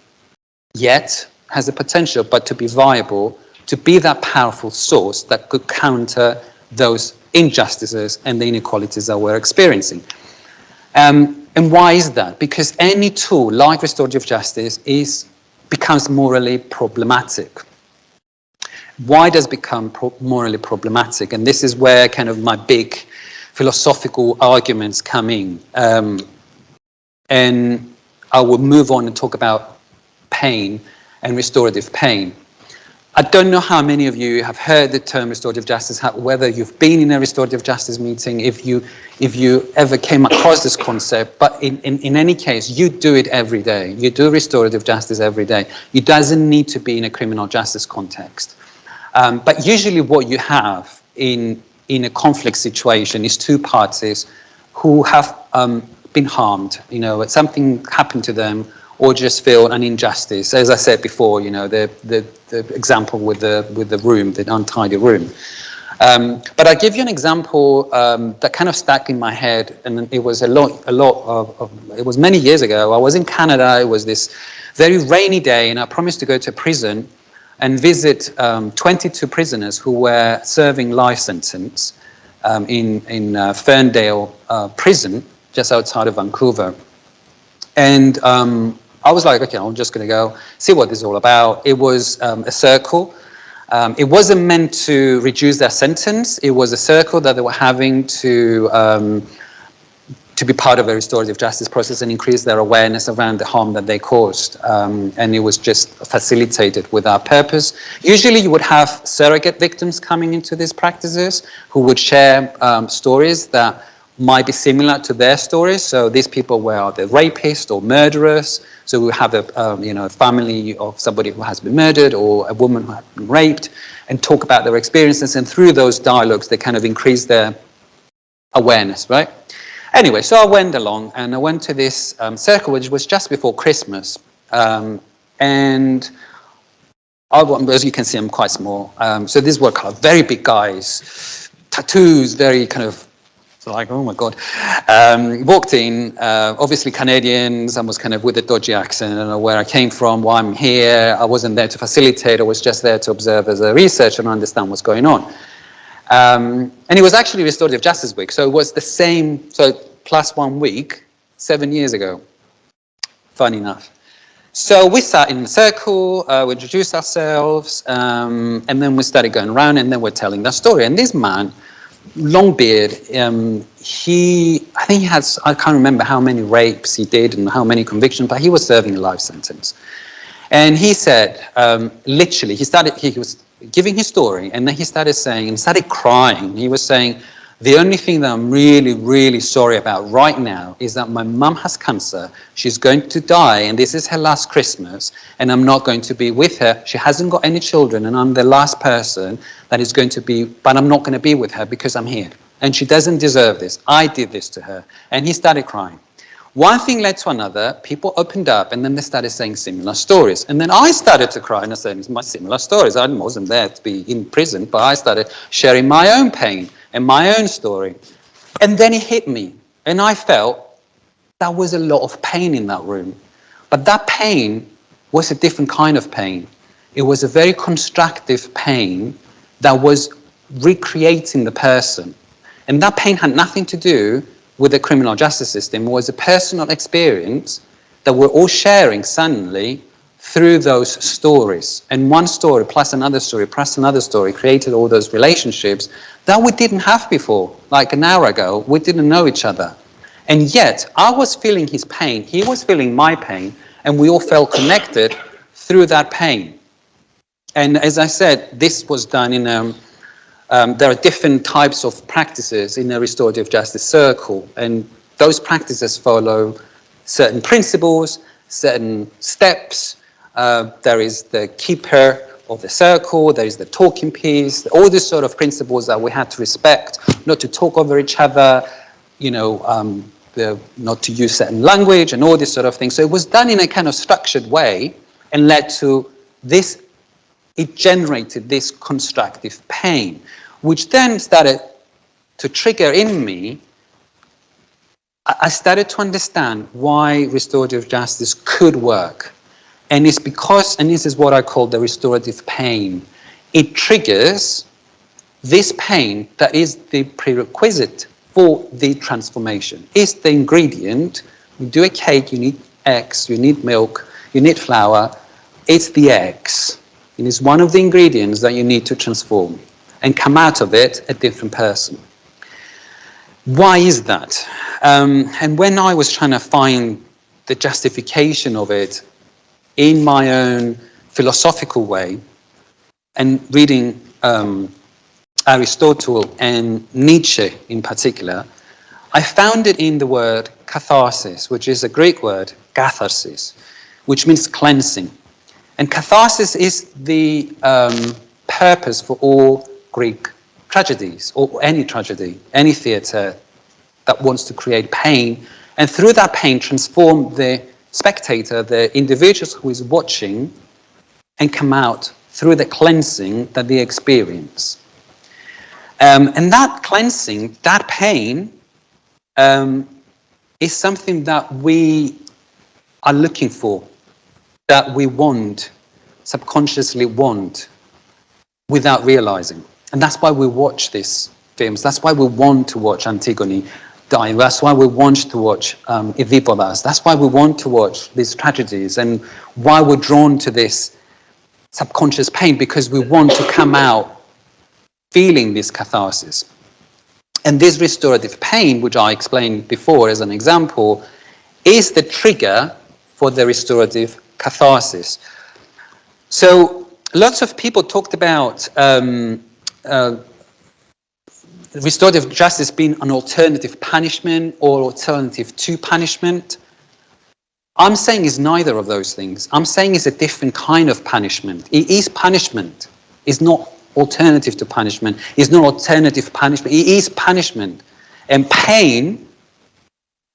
B: yet has the potential, but to be viable, to be that powerful source that could counter those injustices and the inequalities that we're experiencing. And why is that? Because any tool like restorative justice becomes morally problematic. Why does it become morally problematic? And this is where kind of my big philosophical arguments come in. And I will move on and talk about pain and restorative pain. I don't know how many of you have heard the term restorative justice, whether you've been in a restorative justice meeting, if you ever came across this concept, but in any case, you do it every day. You do restorative justice every day. It doesn't need to be in a criminal justice context. But usually what you have in a conflict situation is two parties who have been harmed, something happened to them, or just feel an injustice. As I said before, the example with the room, the untidy room. But I'll give you an example that kind of stuck in my head, and it was it was many years ago. I was in Canada. It was this very rainy day, and I promised to go to a prison and visit 22 prisoners who were serving life sentence in Ferndale prison, just outside of Vancouver. And I was like, okay, I'm just going to go see what this is all about. It was a circle. It wasn't meant to reduce their sentence. It was a circle that they were having to be part of a restorative justice process and increase their awareness around the harm that they caused. And it was just facilitated with our purpose. Usually you would have surrogate victims coming into these practices who would share stories that might be similar to their stories. So these people were either rapists or murderers. So we have a family of somebody who has been murdered or a woman who had been raped, and talk about their experiences. And through those dialogues, they kind of increase their awareness, right? Anyway, so I went along and I went to this circle, which was just before Christmas. And as you can see, I'm quite small. So these were kind of very big guys, tattoos, very kind of, like, oh my God. Walked in, obviously Canadian, some was kind of with a dodgy accent. I don't know where I came from, why I'm here. I wasn't there to facilitate, I was just there to observe as a researcher and understand what's going on. And it was actually Restorative Justice Week, so it was the same, so plus 1 week, 7 years ago, funny enough. So we sat in a circle, we introduced ourselves, and then we started going around, and then we're telling that story. And this man, long beard, I think he has, I can't remember how many rapes he did and how many convictions, but he was serving a life sentence. And he said, literally, he was giving his story, and then he started saying, and started crying. He was saying The only thing that I'm really, really sorry about right now is that my mum has cancer. She's going to die, and this is her last Christmas, and I'm not going to be with her. She hasn't got any children, and I'm the last person that is going to be, but I'm not going to be with her because I'm here. And she doesn't deserve this. I did this to her. And he started crying. One thing led to another. People opened up, and then they started saying similar stories. And then I started to cry, and I said, it's my similar stories. I wasn't there to be in prison, but I started sharing my own pain and my own story. And then it hit me, and I felt there was a lot of pain in that room. But that pain was a different kind of pain. It was a very constructive pain that was recreating the person. And that pain had nothing to do with the criminal justice system. It was a personal experience that we're all sharing suddenly through those stories. And one story plus another story plus another story created all those relationships that we didn't have before. Like an hour ago, we didn't know each other. And yet, I was feeling his pain, he was feeling my pain, and we all felt connected through that pain. And as I said, this was done in there are different types of practices in a restorative justice circle, and those practices follow certain principles, certain steps. There is the keeper of the circle, there is the talking piece, all these sort of principles that we had to respect, not to talk over each other, you know, not to use certain language and all this sort of thing. So it was done in a kind of structured way and led to this, it generated this constructive pain, which then started to trigger in me. I started to understand why restorative justice could work. And it's because, and this is what I call the restorative pain, it triggers this pain that is the prerequisite for the transformation. It's the ingredient. You do a cake, you need eggs, you need milk, you need flour. It's the eggs. It is one of the ingredients that you need to transform and come out of it a different person. Why is that? And when I was trying to find the justification of it in my own philosophical way, and reading Aristotle and Nietzsche in particular, I found it in the word catharsis, which is a Greek word, katharsis, which means cleansing. And catharsis is the purpose for all Greek tragedies, or any tragedy, any theatre that wants to create pain, and through that pain transform the spectator, the individual who is watching, and come out through the cleansing that they experience. And that cleansing, that pain, is something that we are looking for, that we want, subconsciously want, without realizing. And that's why we watch these films. That's why we want to watch Antigone die. That's why we want to watch Oedipuus. That's why we want to watch these tragedies, and why we're drawn to this subconscious pain, because we want to come out feeling this catharsis. And this restorative pain, which I explained before as an example, is the trigger for the restorative catharsis. So lots of people talked about restorative justice being an alternative punishment or alternative to punishment. I'm saying it's neither of those things. I'm saying it's a different kind of punishment. It is punishment. It's not alternative to punishment. It's not alternative punishment. It is punishment. And pain,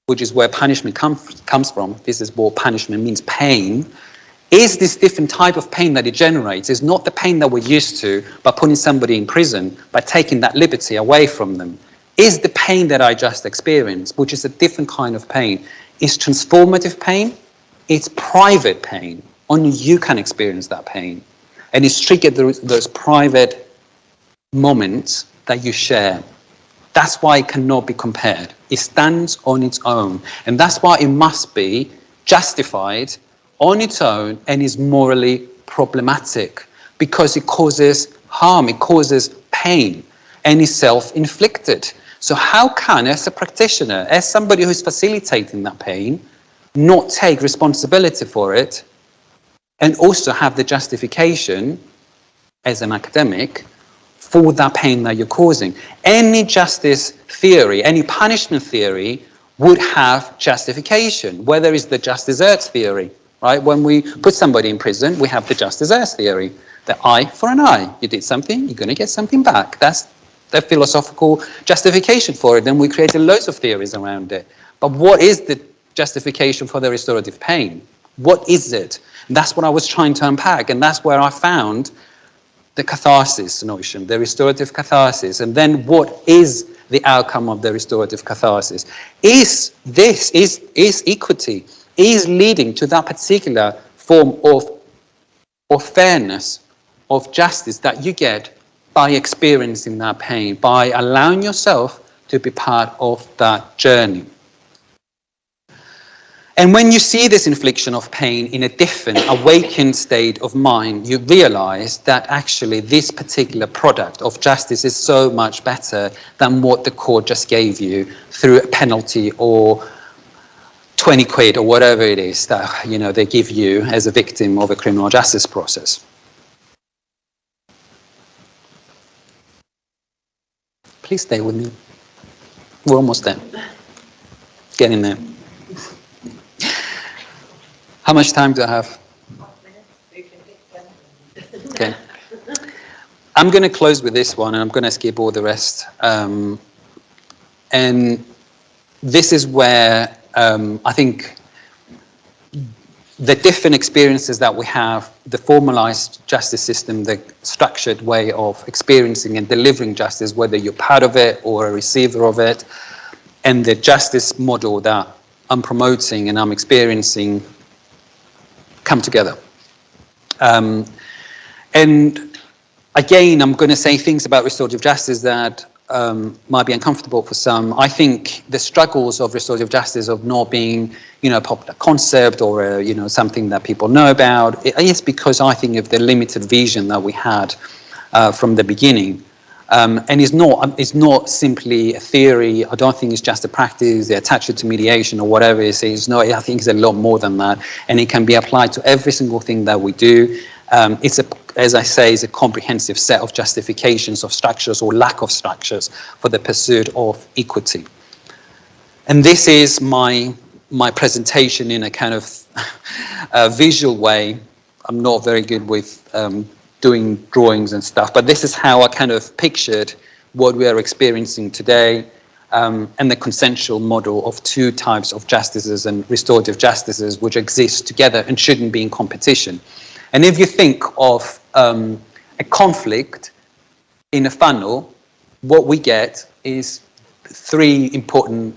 B: which is where punishment comes from, this is what punishment means, pain, is this different type of pain that it generates. It's not the pain that we're used to by putting somebody in prison, by taking that liberty away from them. Is the pain that I just experienced, which is a different kind of pain. It's transformative pain. It's private pain. Only you can experience that pain. And it's triggered those private moments that you share. That's why it cannot be compared. It stands on its own. And that's why it must be justified on its own and is morally problematic, because it causes harm, it causes pain, and is self-inflicted. So how can, as a practitioner, as somebody who's facilitating that pain, not take responsibility for it and also have the justification as an academic for that pain that you're causing. Any justice theory, any punishment theory would have justification, whether it's the just desserts theory, right? When we put somebody in prison, we have the just desserts theory, the eye for an eye. You did something, you're going to get something back. That's the philosophical justification for it. Then we created loads of theories around it. But what is the justification for the restorative pain? What is it? And that's what I was trying to unpack, and that's where I found the catharsis notion, the restorative catharsis. And then what is the outcome of the restorative catharsis? Is equity, is leading to that particular form of fairness, of justice that you get by experiencing that pain, by allowing yourself to be part of that journey. And when you see this infliction of pain in a different, awakened state of mind, you realize that actually this particular product of justice is so much better than what the court just gave you through a penalty or 20 quid or whatever it is that, you know, they give you as a victim of a criminal justice process. Please stay with me. We're almost there. Getting there. How much time do I have? Okay. I'm going to close with this one, and I'm going to skip all the rest. And this is where I think the different experiences that we have, the formalized justice system, the structured way of experiencing and delivering justice, whether you're part of it or a receiver of it, and the justice model that I'm promoting and I'm experiencing come together. And again, I'm going to say things about restorative justice that might be uncomfortable for some. I think the struggles of restorative justice of not being, you know, a popular concept or you know, something that people know about, it's because I think of the limited vision that we had from the beginning. And it's not simply a theory. I don't think it's just a practice. They attach it to mediation or whatever it is. No, I think it's a lot more than that, and it can be applied to every single thing that we do. As I say, it's a comprehensive set of justifications of structures or lack of structures for the pursuit of equity. And this is my presentation in a kind of visual way. I'm not very good with doing drawings and stuff, but this is how I kind of pictured what we are experiencing today, and the consensual model of two types of justices and restorative justices which exist together and shouldn't be in competition. And if you think of a conflict in a funnel, what we get is three important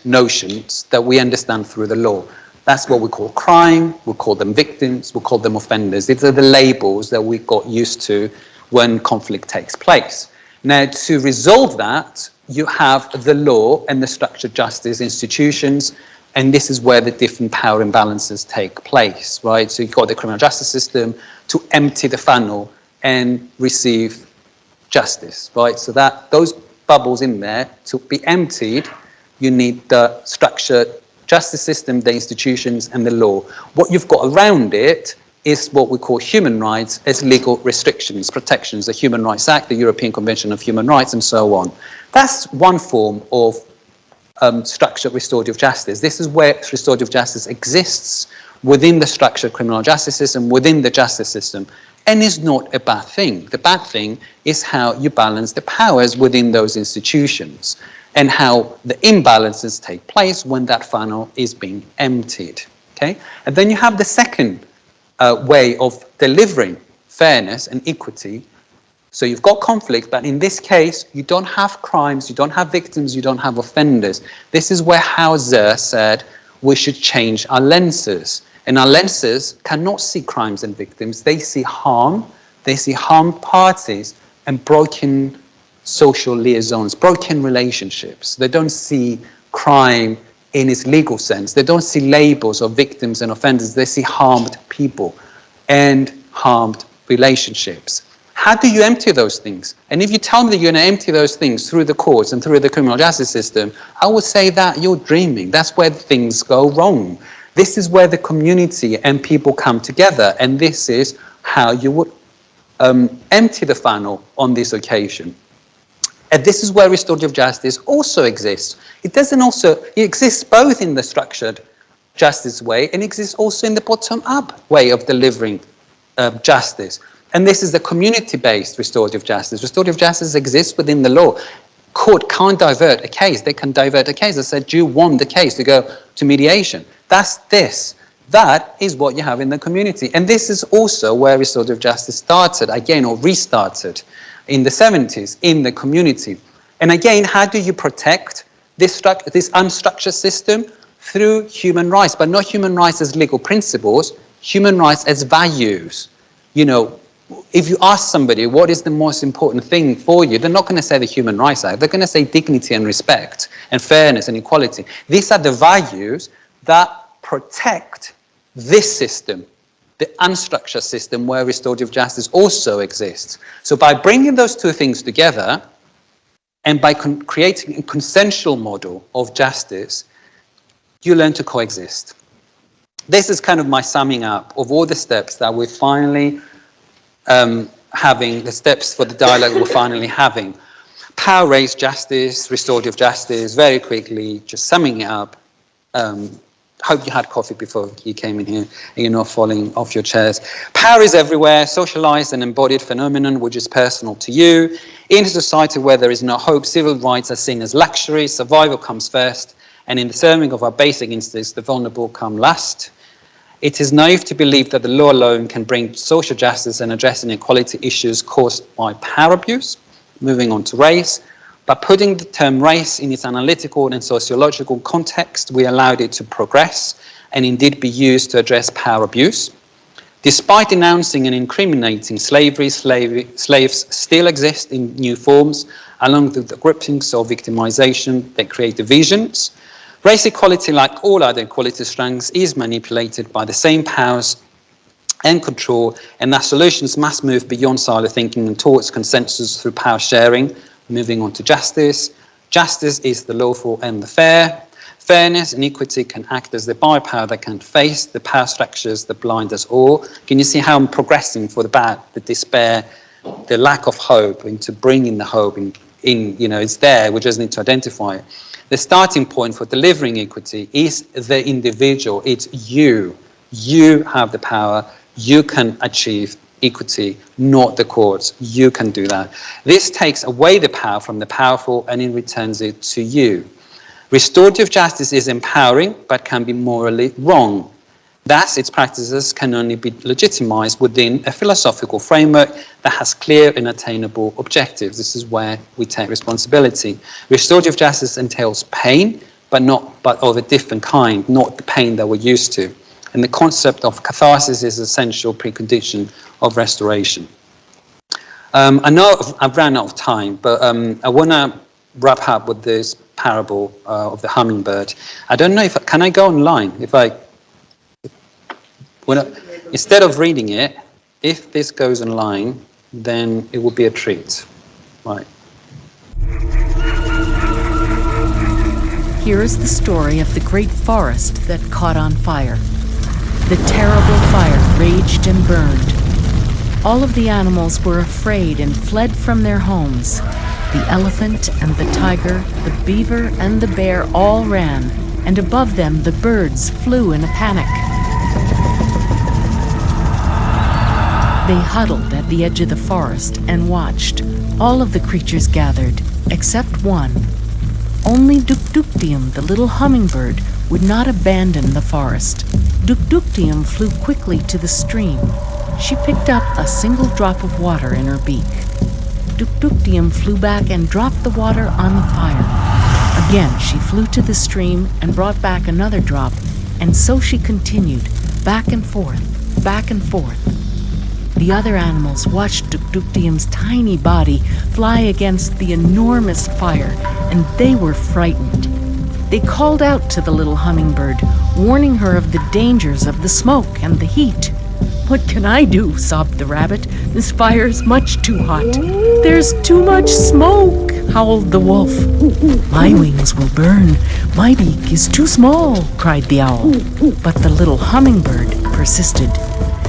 B: notions that we understand through the law. That's what we call crime, we call them victims, we call them offenders. These are the labels that we got used to when conflict takes place. Now, to resolve that, you have the law and the structured justice institutions, and this is where the different power imbalances take place, right? So you've got the criminal justice system to empty the funnel and receive justice, right? So that those bubbles in there, to be emptied, you need the structured justice system, the institutions, and the law. What you've got around it is what we call human rights as legal restrictions, protections, the Human Rights Act, the European Convention of Human Rights, and so on. That's one form of structured restorative justice. This is where restorative justice exists within the structured criminal justice system, within the justice system, and is not a bad thing. The bad thing is how you balance the powers within those institutions and how the imbalances take place when that funnel is being emptied. Okay? And then you have the second way of delivering fairness and equity. So you've got conflict, but in this case, you don't have crimes, you don't have victims, you don't have offenders. This is where Hauser said we should change our lenses. And our lenses cannot see crimes and victims. They see harmed parties and broken social liaisons, broken relationships. They don't see crime in its legal sense. They don't see labels of victims and offenders. They see harmed people and harmed relationships. How do you empty those things? And if you tell me that you're going to empty those things through the courts and through the criminal justice system, I would say that you're dreaming. That's where things go wrong. This is where the community and people come together, and this is how you would empty the funnel on this occasion. And this is where restorative justice also exists. It exists both in the structured justice way and exists also in the bottom-up way of delivering justice. And this is the community-based restorative justice. Restorative justice exists within the law. Court can't divert a case. They can divert a case. They said, you want the case to go to mediation. That's this. That is what you have in the community. And this is also where restorative justice started, again, or restarted in the 70s, in the community. And again, how do you protect this unstructured system? Through human rights, but not human rights as legal principles, human rights as values. You know, if you ask somebody what is the most important thing for you, they're not going to say the Human Rights Act. They're going to say dignity and respect and fairness and equality. These are the values that protect this system, the unstructured system where restorative justice also exists. So by bringing those two things together and by creating a consensual model of justice, you learn to coexist. This is kind of my summing up of all the steps that we're finally having, the steps for the dialogue we're finally having. Power-raised justice, restorative justice, very quickly, just summing it up. Hope you had coffee before you came in here and you're not falling off your chairs. Power is everywhere, socialized and embodied phenomenon which is personal to you. In a society where there is no hope, civil rights are seen as luxury, survival comes first, and in the serving of our basic instincts, the vulnerable come last. It is naive to believe that the law alone can bring social justice and address inequality issues caused by power abuse. Moving on to race. By putting the term race in its analytical and sociological context, we allowed it to progress and indeed be used to address power abuse. Despite denouncing and incriminating slavery, slaves still exist in new forms, along with the groupings of victimisation that create divisions. Race equality, like all other equality strands, is manipulated by the same powers and control, and that solutions must move beyond silo thinking and towards consensus through power sharing. Moving on to justice. Justice is the lawful and the fair. Fairness and equity can act as the biopower that can face the power structures that blind us all. Can you see how I'm progressing for the bad, the despair, the lack of hope, into bringing the hope in, you know, it's there, we just need to identify it. The starting point for delivering equity is the individual, it's you. You have the power, you can achieve equity, not the courts. You can do that. This takes away the power from the powerful and it returns it to you. Restorative justice is empowering, but can be morally wrong. Thus, its practices can only be legitimized within a philosophical framework that has clear and attainable objectives. This is where we take responsibility. Restorative justice entails pain, but of a different kind, not the pain that we're used to. And the concept of catharsis is an essential precondition of restoration. I know I've run out of time, but I want to wrap up with this parable of the hummingbird. I don't know if, can I go online? Instead of reading it, if this goes online, then it will be a treat. Right.
C: Here is the story of the great forest that caught on fire. The terrible fire raged and burned. All of the animals were afraid and fled from their homes. The elephant and the tiger, the beaver and the bear all ran, and above them the birds flew in a panic. They huddled at the edge of the forest and watched. All of the creatures gathered, except one. Only Dukduktium, the little hummingbird, would not abandon the forest. Dukduktium flew quickly to the stream. She picked up a single drop of water in her beak. Dukduktium flew back and dropped the water on the fire. Again, she flew to the stream and brought back another drop, and so she continued, back and forth, back and forth. The other animals watched Dukduktium's tiny body fly against the enormous fire, and they were frightened. They called out to the little hummingbird, warning her of the dangers of the smoke and the heat. "What can I do?" sobbed the rabbit. "This fire's much too hot." "There's too much smoke," howled the wolf. "My wings will burn. My beak is too small," cried the owl. But the little hummingbird persisted.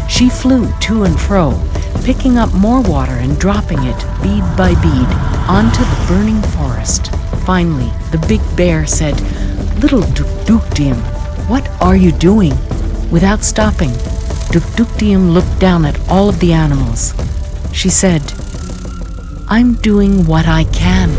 C: She flew to and fro, picking up more water and dropping it, bead by bead, onto the burning forest. Finally, the big bear said, "Little Dukduktium, what are you doing?" Without stopping, Dukduktium looked down at all of the animals. She said, "I'm doing what I can."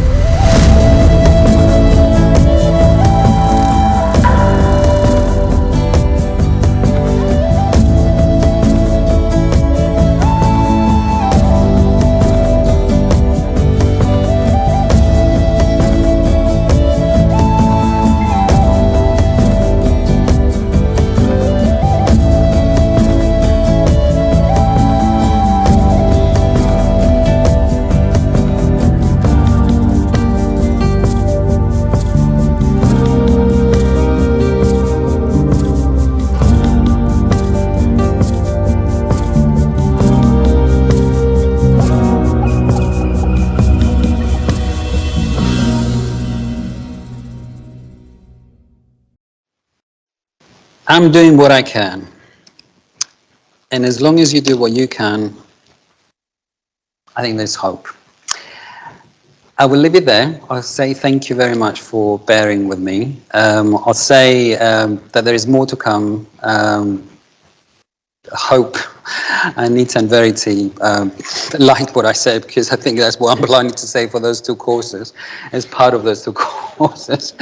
B: I'm doing what I can. And as long as you do what you can, I think there's hope. I will leave it there. I'll say thank you very much for bearing with me. I'll say that there is more to come. Hope Aneta and Verity liked what I said, because I think that's what I'm planning to say for those two courses, as part of those two courses.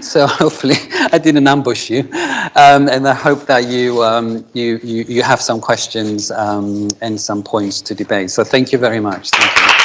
B: So hopefully I didn't ambush you, and I hope that you have some questions and some points to debate. So thank you very much. Thank you.